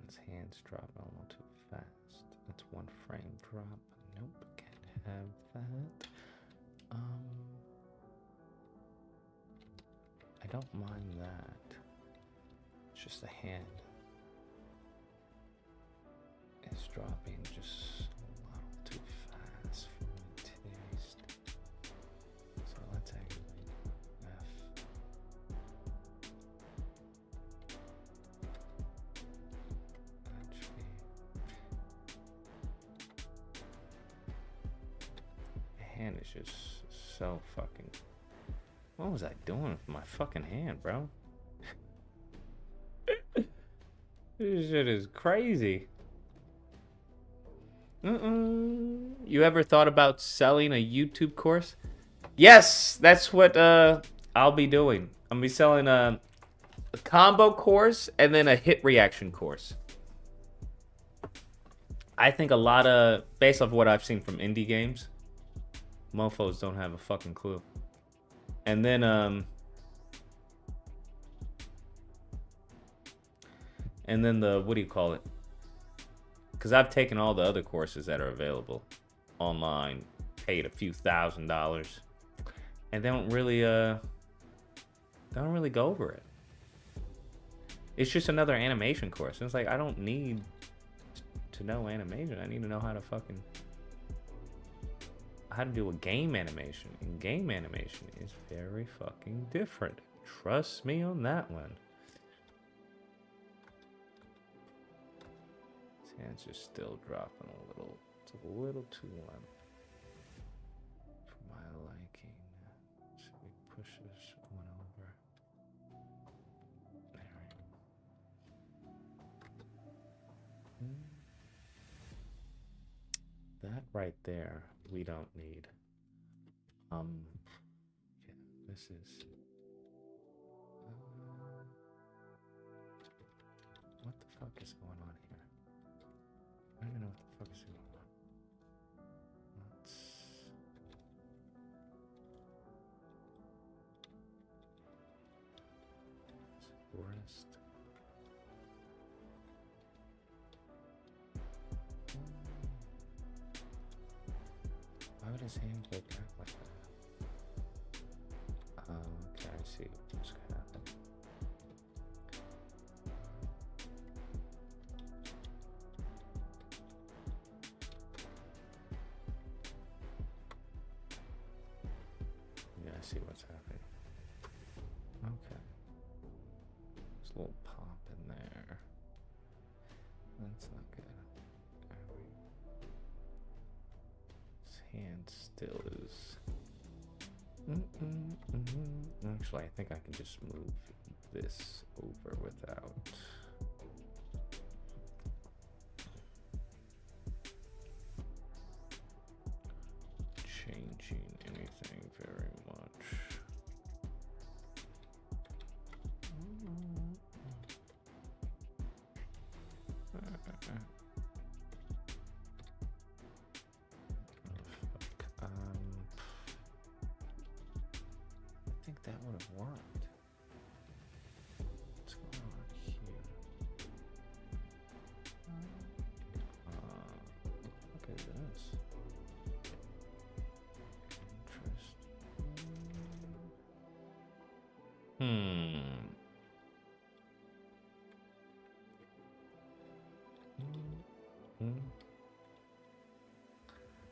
His hands drop a little too fast. That's 1 frame drop. Nope, can't have that. I don't mind that. It's just the hand. It's dropping just a little too fast for my taste. So let's activate F. just so fucking... What was I doing with my fucking hand, bro? This shit is crazy. You ever thought about selling a YouTube course? Yes, that's what I'll be doing. I'm gonna be selling a combo course and then a hit reaction course. I think a lot of, based off what I've seen from indie games, mofos don't have a fucking clue. And then the, what do you call it? Because I've taken all the other courses that are available online, paid a few $1,000s, and they don't really go over it. It's just another animation course. And it's like, I don't need to know animation. I need to know how to do a game animation. And game animation is very fucking different. Trust me on that one. His hand's just still dropping a little. It's a little too low for my liking. Should we push this one over? There we go. That right there, we don't need. Yeah, this is. What the fuck is going on here? I don't even know what the fuck is going on. Let's. Rest. Why would his hand go back like that? Okay, I see what's gonna happen. Yeah, I see what's happening. Okay. There's a little pop in there. That's not good. His hand still is. Actually, I think I can just move this over without changing anything very much. I think that would have worked. What's going on here? Look at this. Interesting.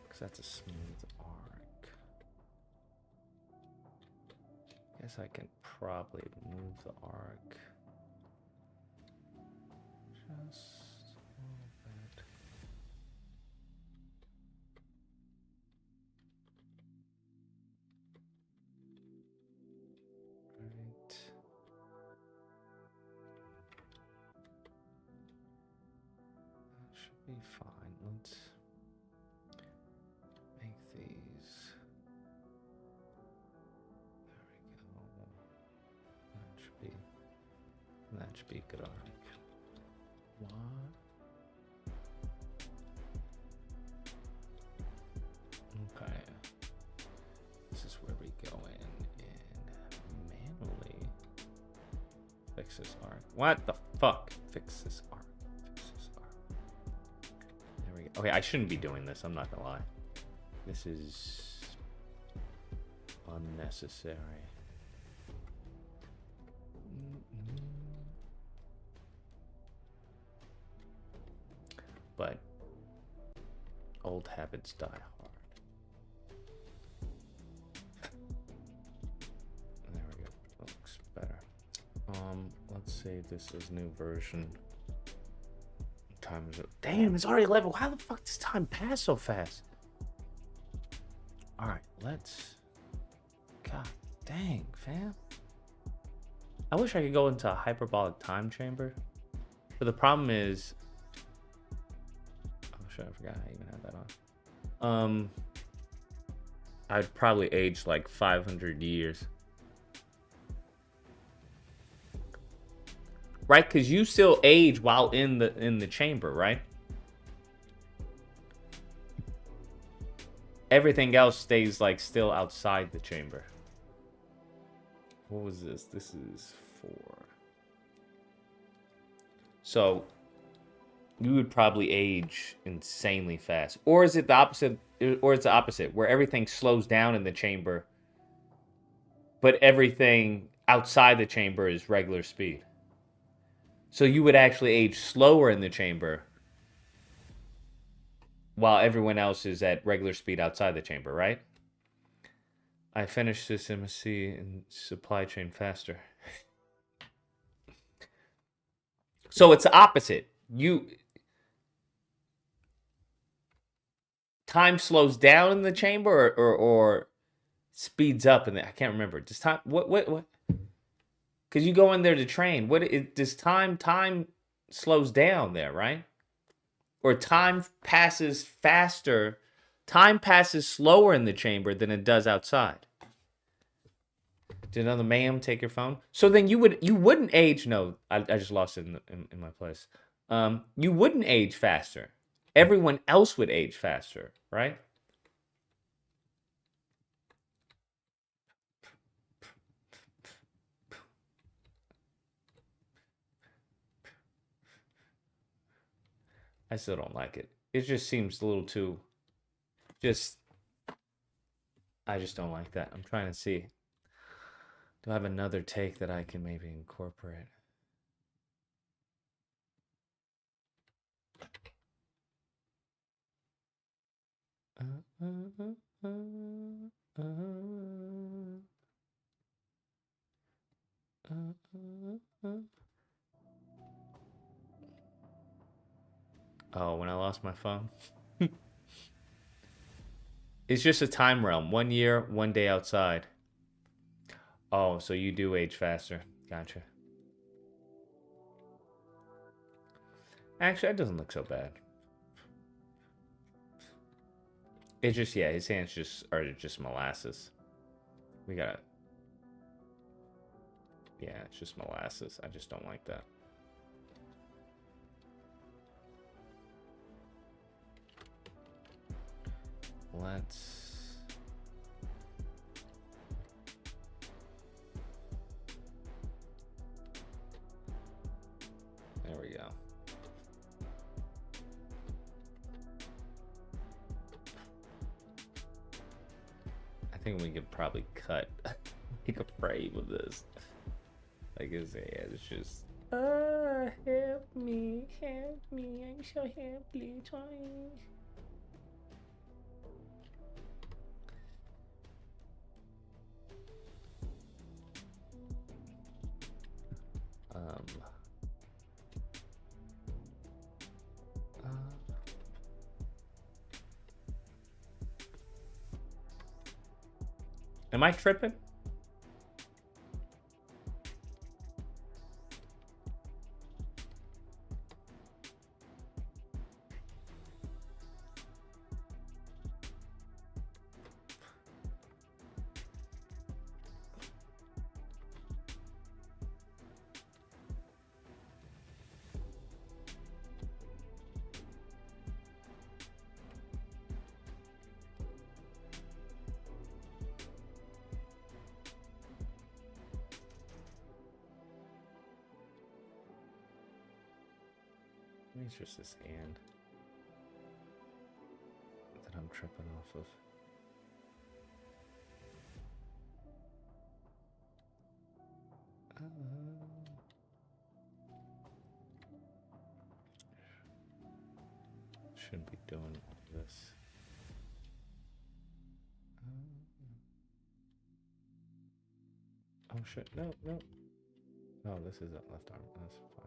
Because that's a smooth arc. Guess I can probably move the arc just a little bit. Right. That should be fine. Let's make these. There we go. That should be good arc. What? Okay. This is where we go in and manually fix this arc. What the fuck? Fix this arc. Fix this arc. There we go. Okay, I shouldn't be doing this. I'm not gonna lie. This is unnecessary. But old habits die hard. There we go. That looks better. Let's save this as new version. What time is it? Damn, it's already 11. How the fuck does time pass so fast? All right, let's. God dang, fam. I wish I could go into a hyperbolic time chamber. But the problem is. Oh shit, I forgot I even had that on. I'd probably age like 500 years. Right? Because you still age while in the chamber, right? Everything else stays like still outside the chamber. What was this? This is 4. So you would probably age insanely fast. Or is it the opposite? Or it's the opposite, where everything slows down in the chamber, but everything outside the chamber is regular speed. So you would actually age slower in the chamber while everyone else is at regular speed outside the chamber, right? I finished this MSc in supply chain faster. So it's the opposite. Time slows down in the chamber or speeds up in the, I can't remember. Does time what? Because you go in there to train. Does time slows down there, right? Or time passes faster. Time passes slower in the chamber than it does outside. Did another ma'am take your phone? So then you wouldn't age. No, I just lost it in my place. You wouldn't age faster. Everyone else would age faster, right? I still don't like it. It just seems a little too. I just don't like that. I'm trying to see. Do I have another take that I can maybe incorporate? Oh, when I lost my phone? It's just a time realm. 1 year, 1 day outside. Oh, so you do age faster. Gotcha. Actually, that doesn't look so bad. It's just, yeah, his hands are just molasses. We gotta. Yeah, it's just molasses. I just don't like that. Let's. There we go. I think we could probably cut like a frame of this. Like it's just. Help me, I'm so helpless. Am I tripping? Maybe it's just this and that I'm tripping off of. Shouldn't be doing this. Oh shit! No. No, this isn't left arm. That's fine.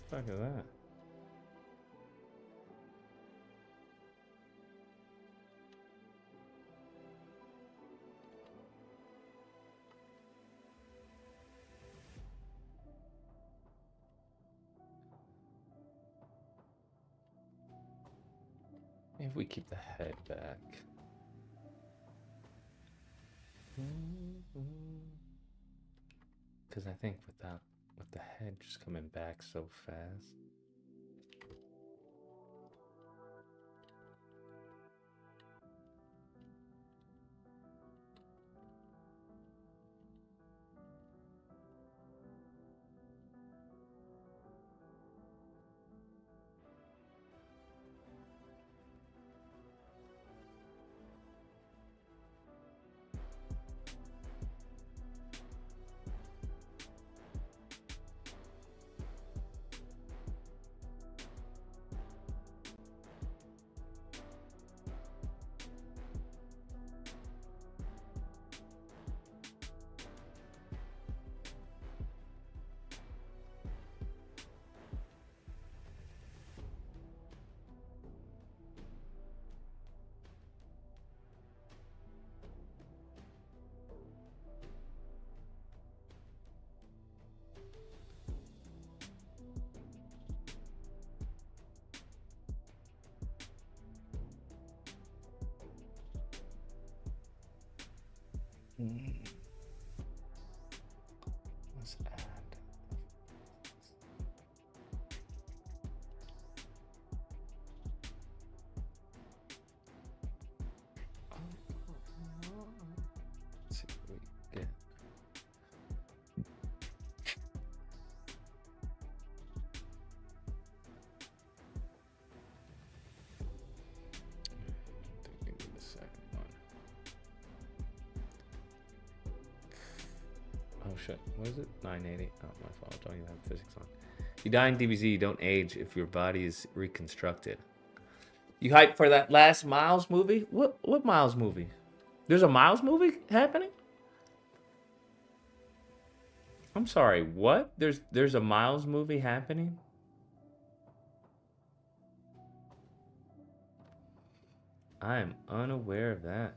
What the fuck is that? Maybe if we keep the head back. Because I think with the head just coming back so fast. Let's add. Let's see what we get. I think we need the second one. Oh shit, what is it? 980? Oh, my fault. Don't even have physics on. You die in DBZ, you don't age if your body is reconstructed. You hyped for that last Miles movie? What Miles movie? There's a Miles movie happening? I'm sorry, what? There's a Miles movie happening? I am unaware of that.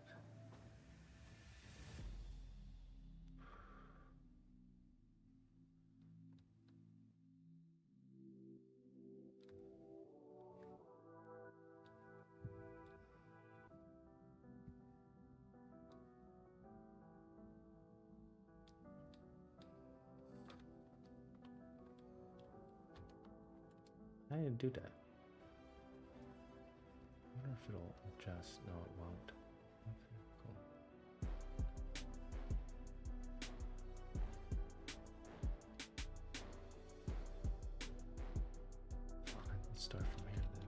I didn't do that. I wonder if it'll adjust. No, it won't. Okay, cool. Fine, let's start from here then.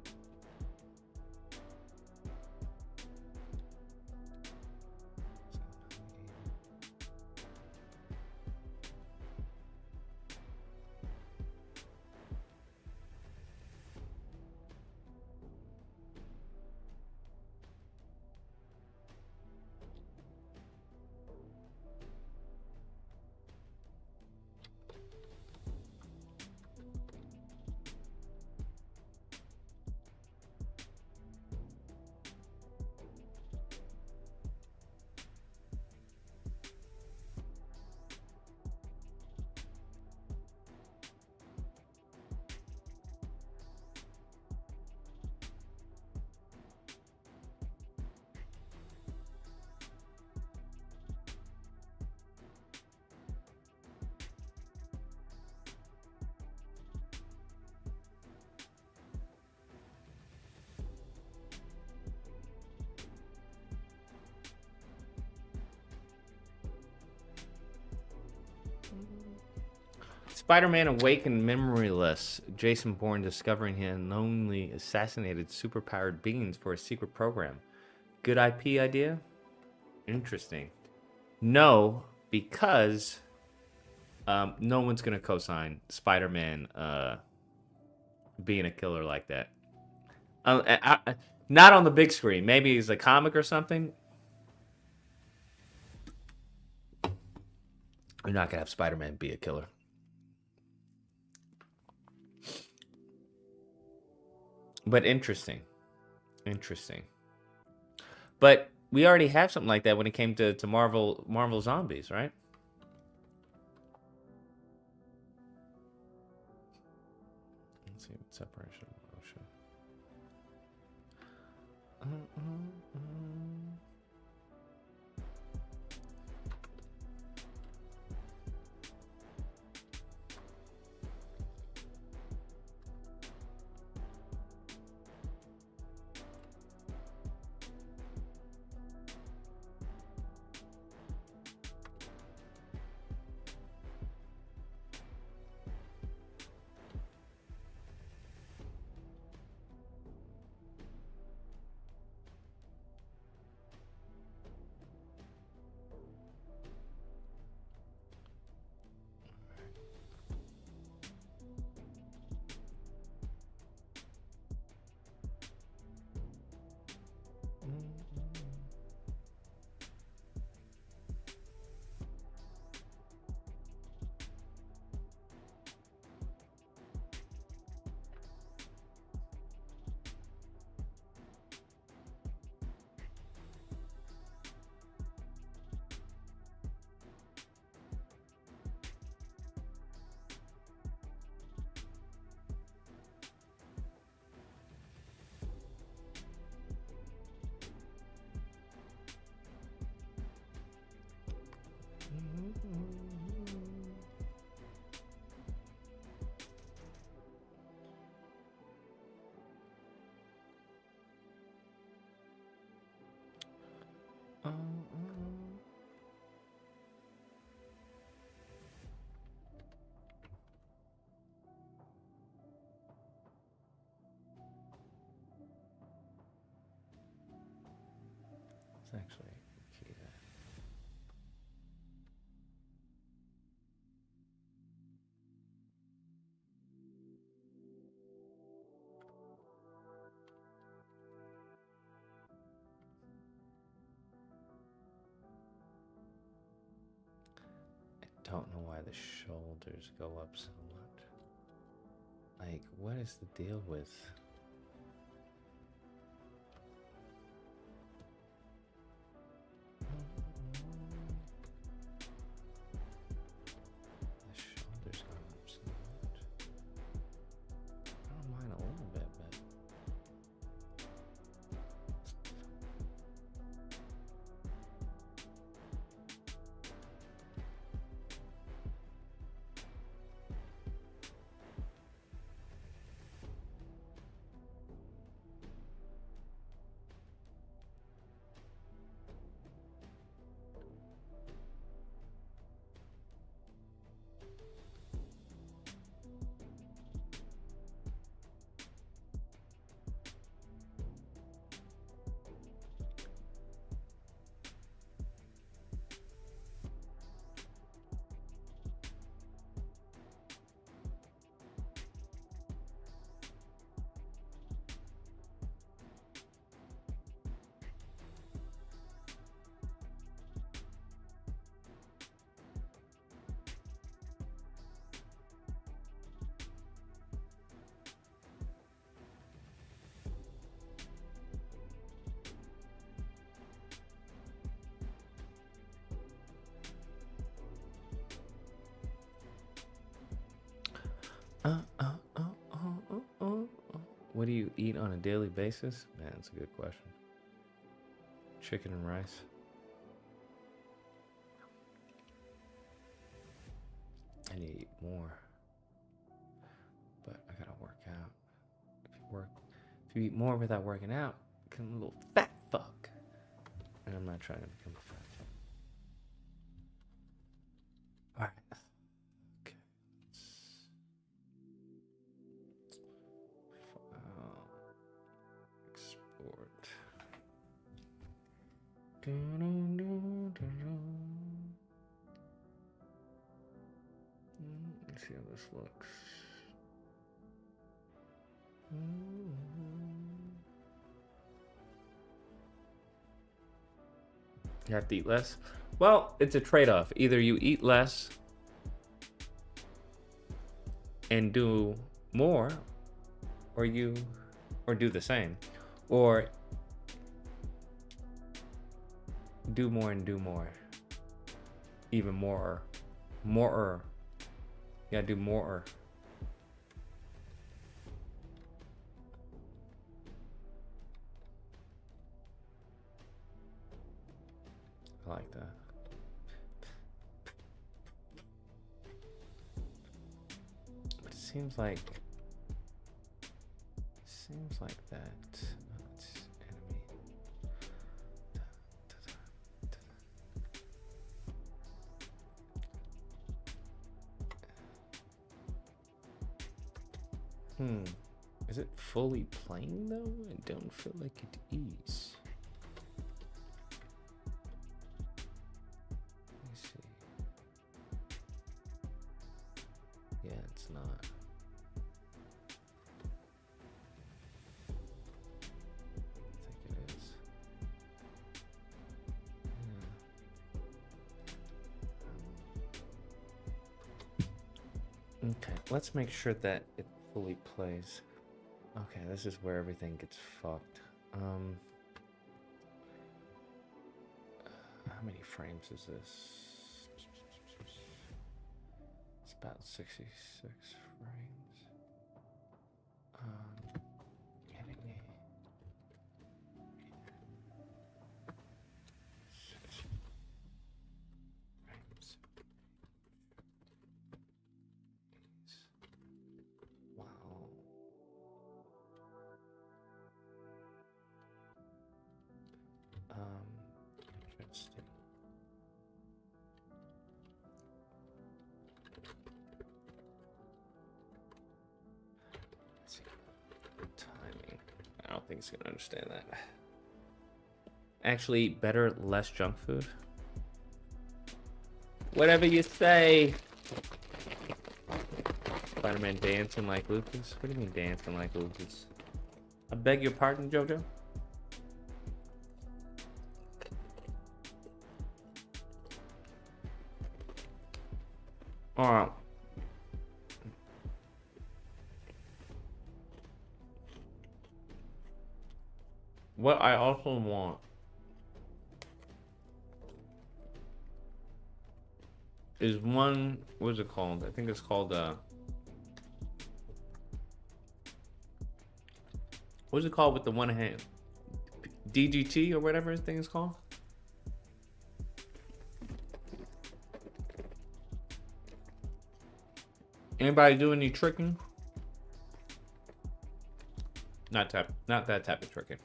Spider-Man awakened memoryless. Jason Bourne discovering he unknowingly assassinated superpowered beings for a secret program. Good IP idea? Interesting. No, because no one's gonna co-sign Spider-Man being a killer like that. Not on the big screen. Maybe it's a comic or something. You're not gonna have Spider-Man be a killer. But interesting. Interesting. But we already have something like that when it came to Marvel Zombies, right? Let's see, separation of motion. It's actually key there. I don't know why the shoulders go up so much. Like, what is the deal with? The shoulders go up so much. I don't mind a little bit, but. What do you eat on a daily basis? Man, that's a good question. Chicken and rice. I need to eat more, but I gotta work out. If you eat more without working out, you become a little fat fuck. And I'm not trying to become a fat fuck. All right. Okay. Export. Let's see how this looks. You have to eat less? Well, it's a trade-off. Either you eat less and do more, or you or do the same, or do more and do more, even more, more. You gotta do more. I like that. But it seems like that. It's enemy. Is it fully playing though? I don't feel like it is. Let me see. Yeah, it's not. I think it is. Yeah. Okay, let's make sure that it fully plays. Okay, this is where everything gets fucked. How many frames is this? It's about 66 frames. Getting me. Frames. Wow. Interesting. Let's see. Timing. I don't think it's gonna understand that. Actually, better less junk food. Whatever you say. Spider-Man dancing like Lucas? What do you mean dancing like Lucas? I beg your pardon, Jojo? Alright. What I also want is one, what's it called? I think it's called, what's it called with the one hand? DGT or whatever this thing is called? Anybody do any tricking? Not that type of tricking.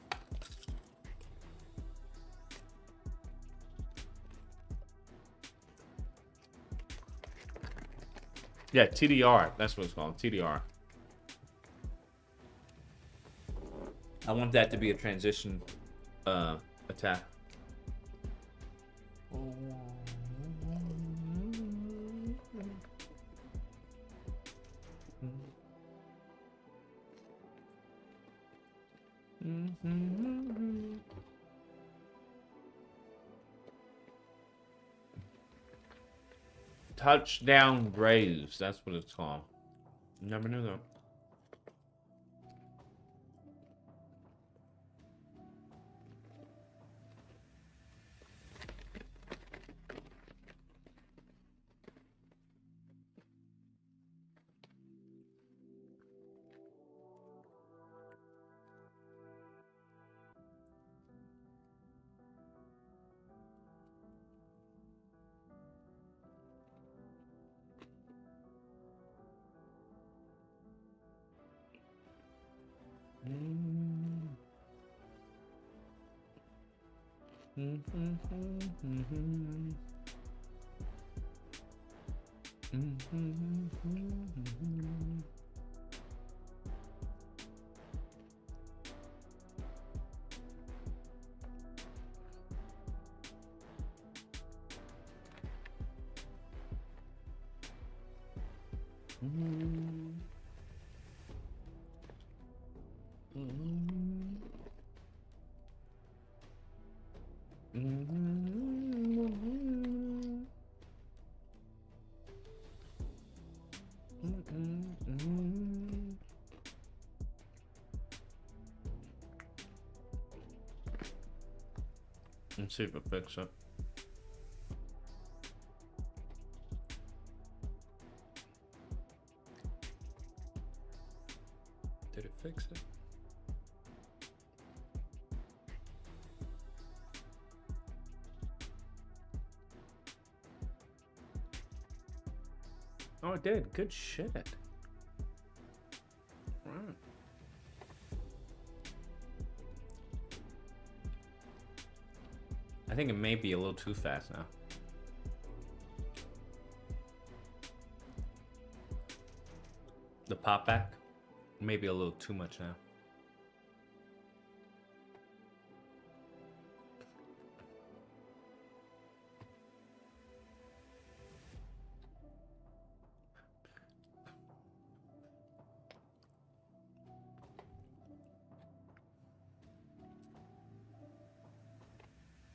Yeah, TDR. That's what it's called. TDR. I want that to be a transition attack. Touchdown Braves. That's what it's called. Never knew that. Let's see if it picks up. Did it fix it? Oh, it did. Good shit. Right. I think it may be a little too fast now. The pop back, maybe a little too much now.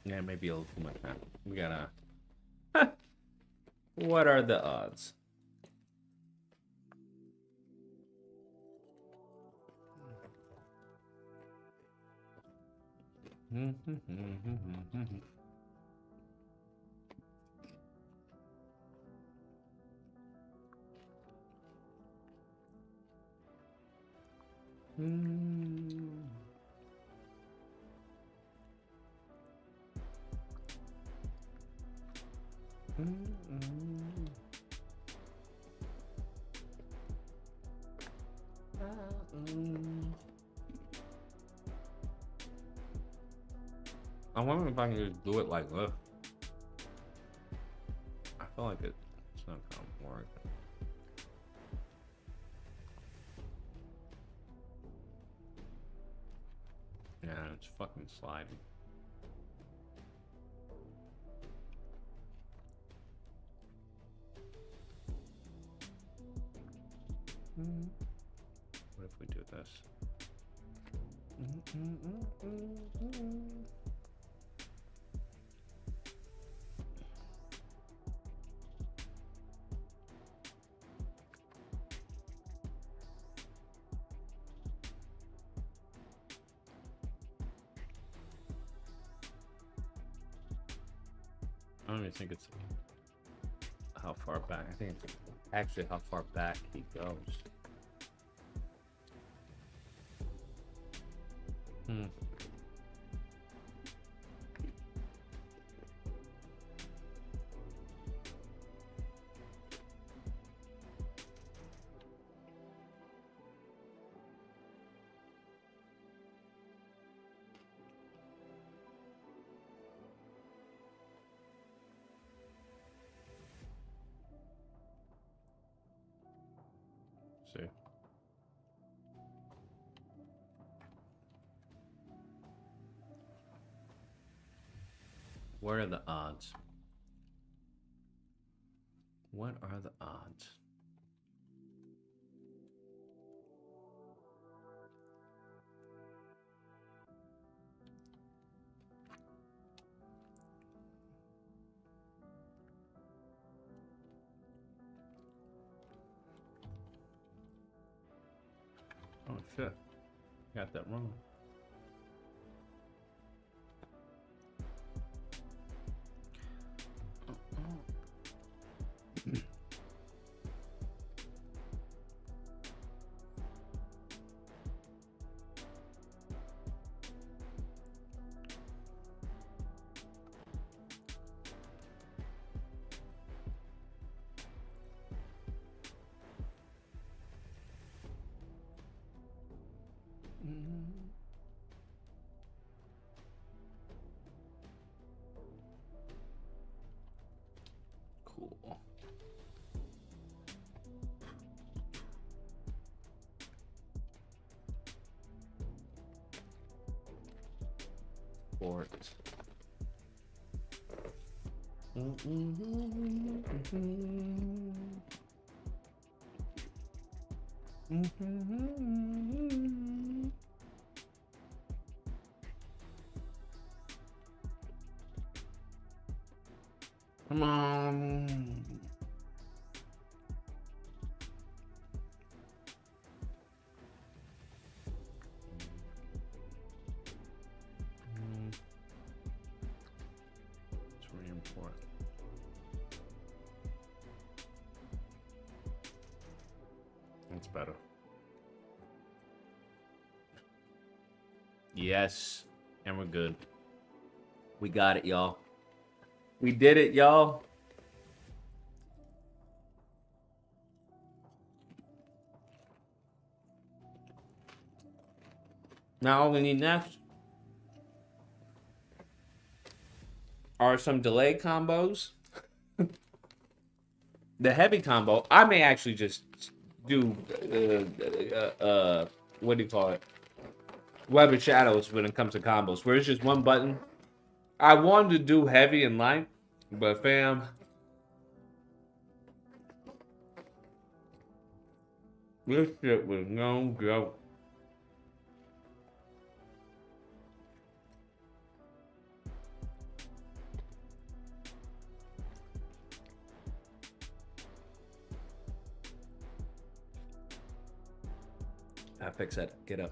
Yeah, maybe a little too much now. We gotta. What are the odds? I wonder if I can just do it like this. I feel like it's not gonna work. Yeah, it's fucking sliding. What if we do this? I don't even think it's how far back. I think it's actually how far back he goes. See. What are the odds? What are the odds? Oh shit. Got that wrong. Cool. Sport. Come on. better. Yes. And we're good. We got it, y'all. We did it, y'all. Now all we need next are some delay combos. The heavy combo, I may actually just do, what do you call it? Web of Shadows when it comes to combos, where it's just one button. I wanted to do heavy and light, but fam, this shit was no joke. I fix it. Get up.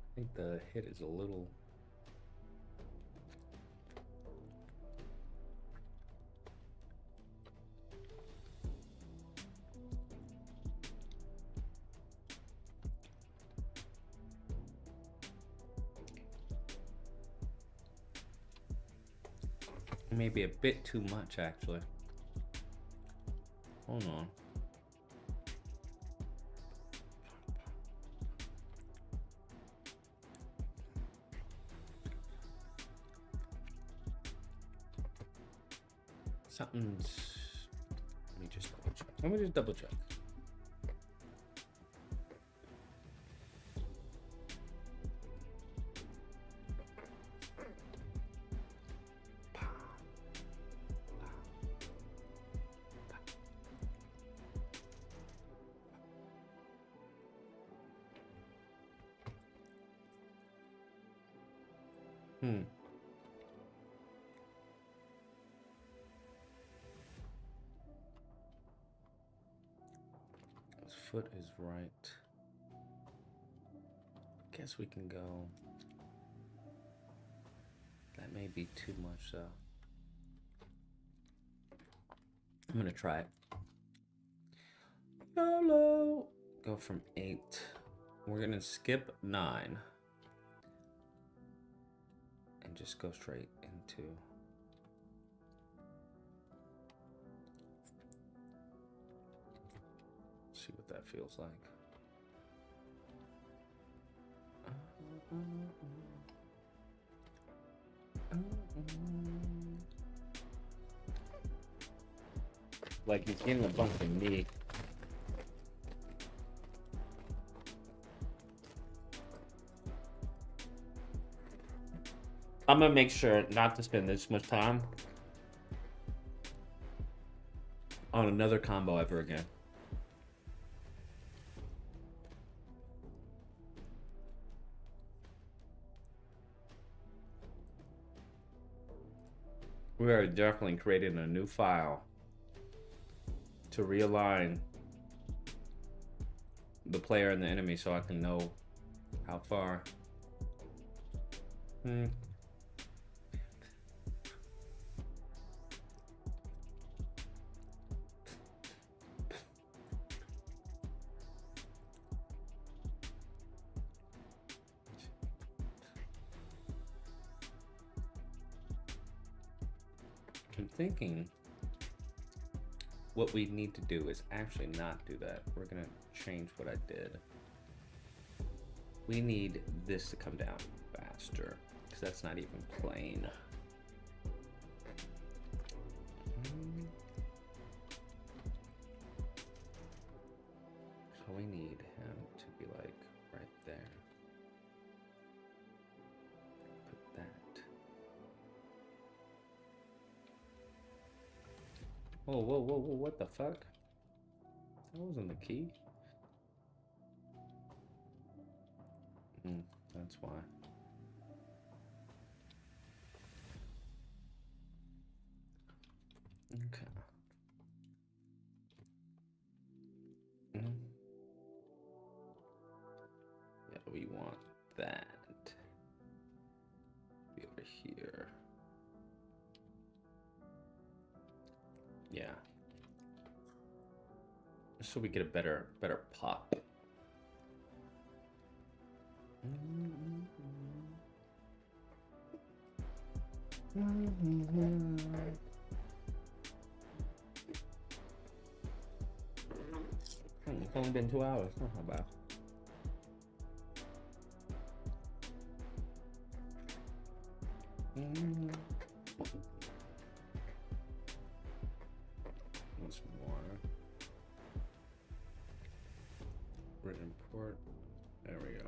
I think the hit is a little. Maybe a bit too much, actually. Hold on. Something's. Let me just double check. Let me just double check. His foot is right. Guess we can go. That may be too much, though. I'm gonna try it. YOLO. Go from 8. We're gonna skip 9. And just go straight into. See what that feels like. Like he's getting a bunch of meat. I'm gonna make sure not to spend this much time on another combo ever again. We are definitely creating a new file to realign the player and the enemy so I can know how far. I'm thinking what we need to do is actually not do that. We're gonna change what I did. We need this to come down faster because that's not even plain. So we need him to be like right there. Put that. Whoa, whoa, whoa, whoa, what the fuck? That wasn't the key. That's why. Okay. that. Be over here. Yeah. So we get a better pop. It's only been 2 hours. Not how bad. Once more. Written import. There we go.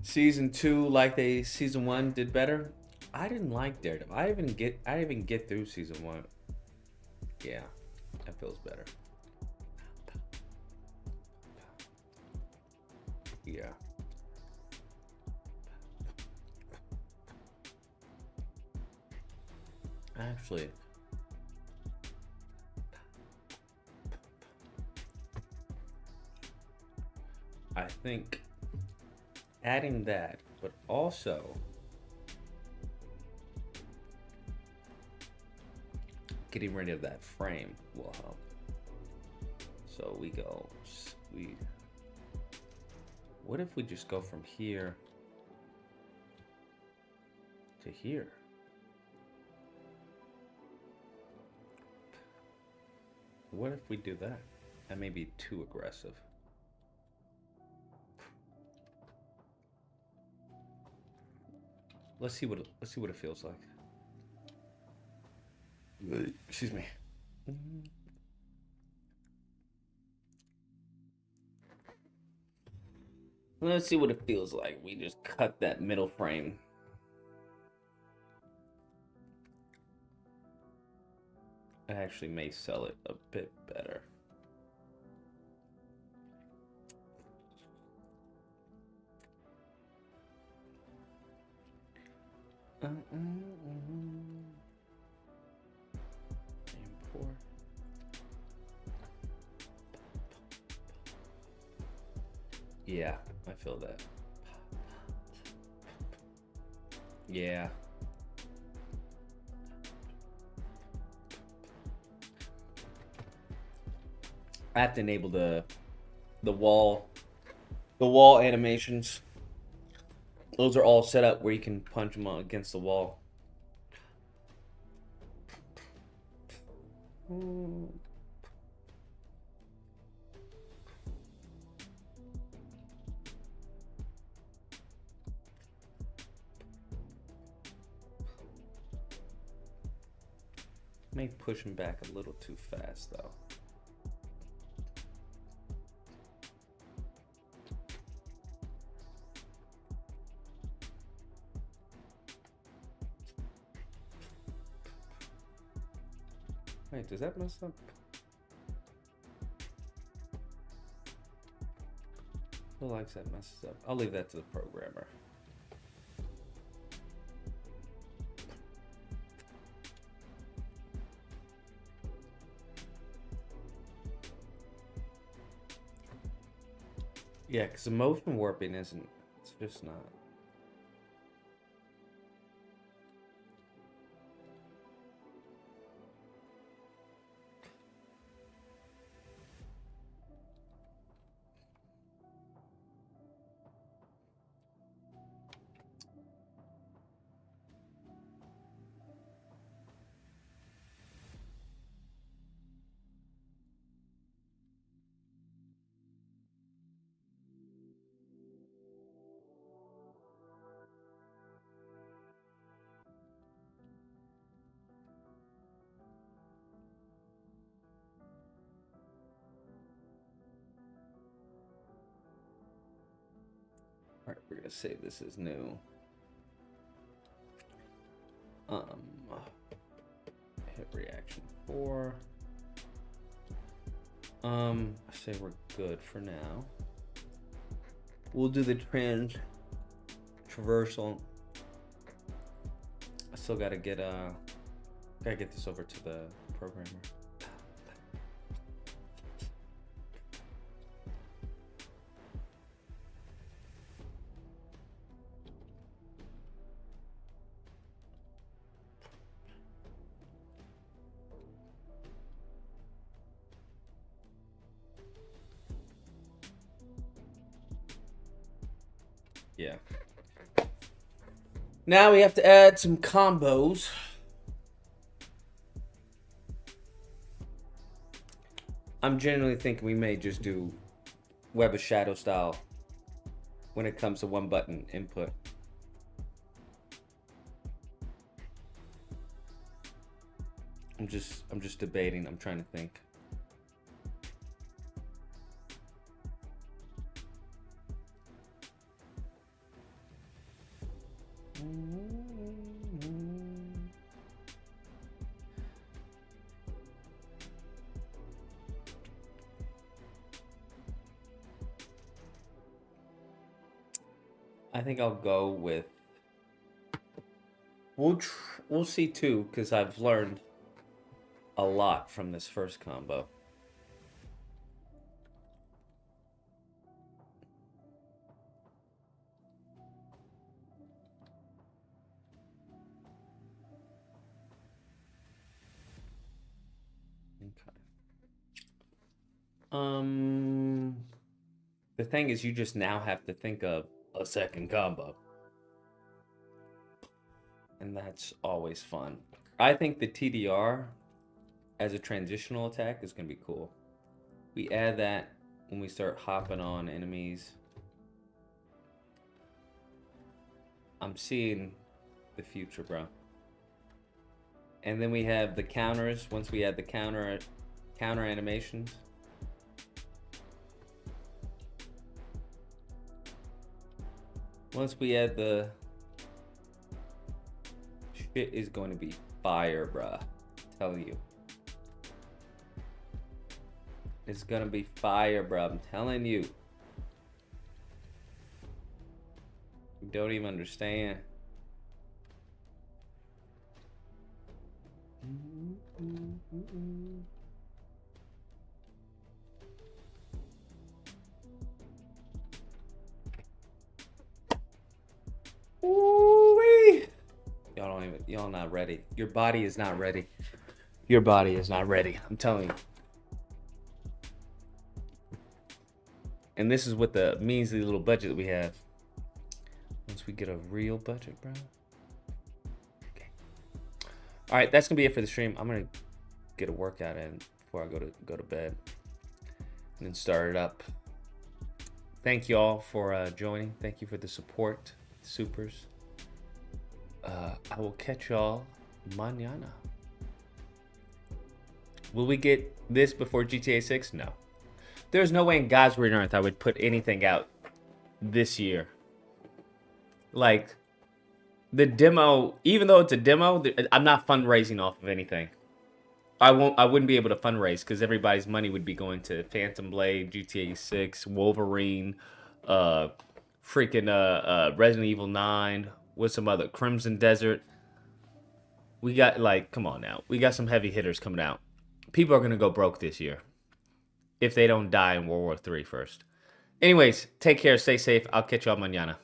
Season 2, like season 1 did better. I didn't like Daredevil. I didn't even get through season 1. Yeah, that feels better. Yeah. Actually, I think adding that, but also getting rid of that frame will help. So what if we just go from here to here? What if we do that? That may be too aggressive. Let's see what it feels like. Excuse me. Let's see what it feels like. We just cut that middle frame. I actually may sell it a bit better. Import. Yeah, I feel that. Yeah. I have to enable the wall animations. Those are all set up where you can punch them against the wall. May push him back a little too fast though. Wait, does that mess up? Who likes that messes up? I'll leave that to the programmer. Yeah, because the motion warping isn't, it's just not. All right, we're gonna save this as new. Hit reaction 4. I say we're good for now. We'll do the traversal still gotta get this over to the programmer. Yeah. Now we have to add some combos. I'm genuinely thinking we may just do Web of Shadow style when it comes to one button input. I'm just debating. I'm trying to think. I think I'll go with. We'll see too, because I've learned a lot from this first combo. Okay. The thing is, you just now have to think of a second combo. And that's always fun. I think the TDR as a transitional attack is going to be cool. We add that when we start hopping on enemies. I'm seeing the future, bro. And then we have the counters. Once we add the counter animations. Once we add the shit is going to be fire, bruh. I'm telling you. It's gonna be fire, bruh. I'm telling you. You don't even understand. Ooh-wee. Y'all not ready. Your body is not ready. Your body is not ready. I'm telling you. And this is with the measly little budget that we have. Once we get a real budget, bro. Okay. All right, that's gonna be it for the stream. I'm gonna get a workout in before I go to bed, and then start it up. Thank you all for joining. Thank you for the support, supers. I will catch y'all mañana. Will we get this before GTA 6? No. There's no way in God's green earth I would put anything out this year. Like, the demo, even though it's a demo, I'm not fundraising off of anything. I wouldn't be able to fundraise because everybody's money would be going to Phantom Blade, GTA 6, Wolverine, Resident Evil 9, with some other Crimson Desert. We got, like, come on now. We got some heavy hitters coming out. People are going to go broke this year if they don't die in World War III first. Anyways, take care. Stay safe. I'll catch y'all mañana.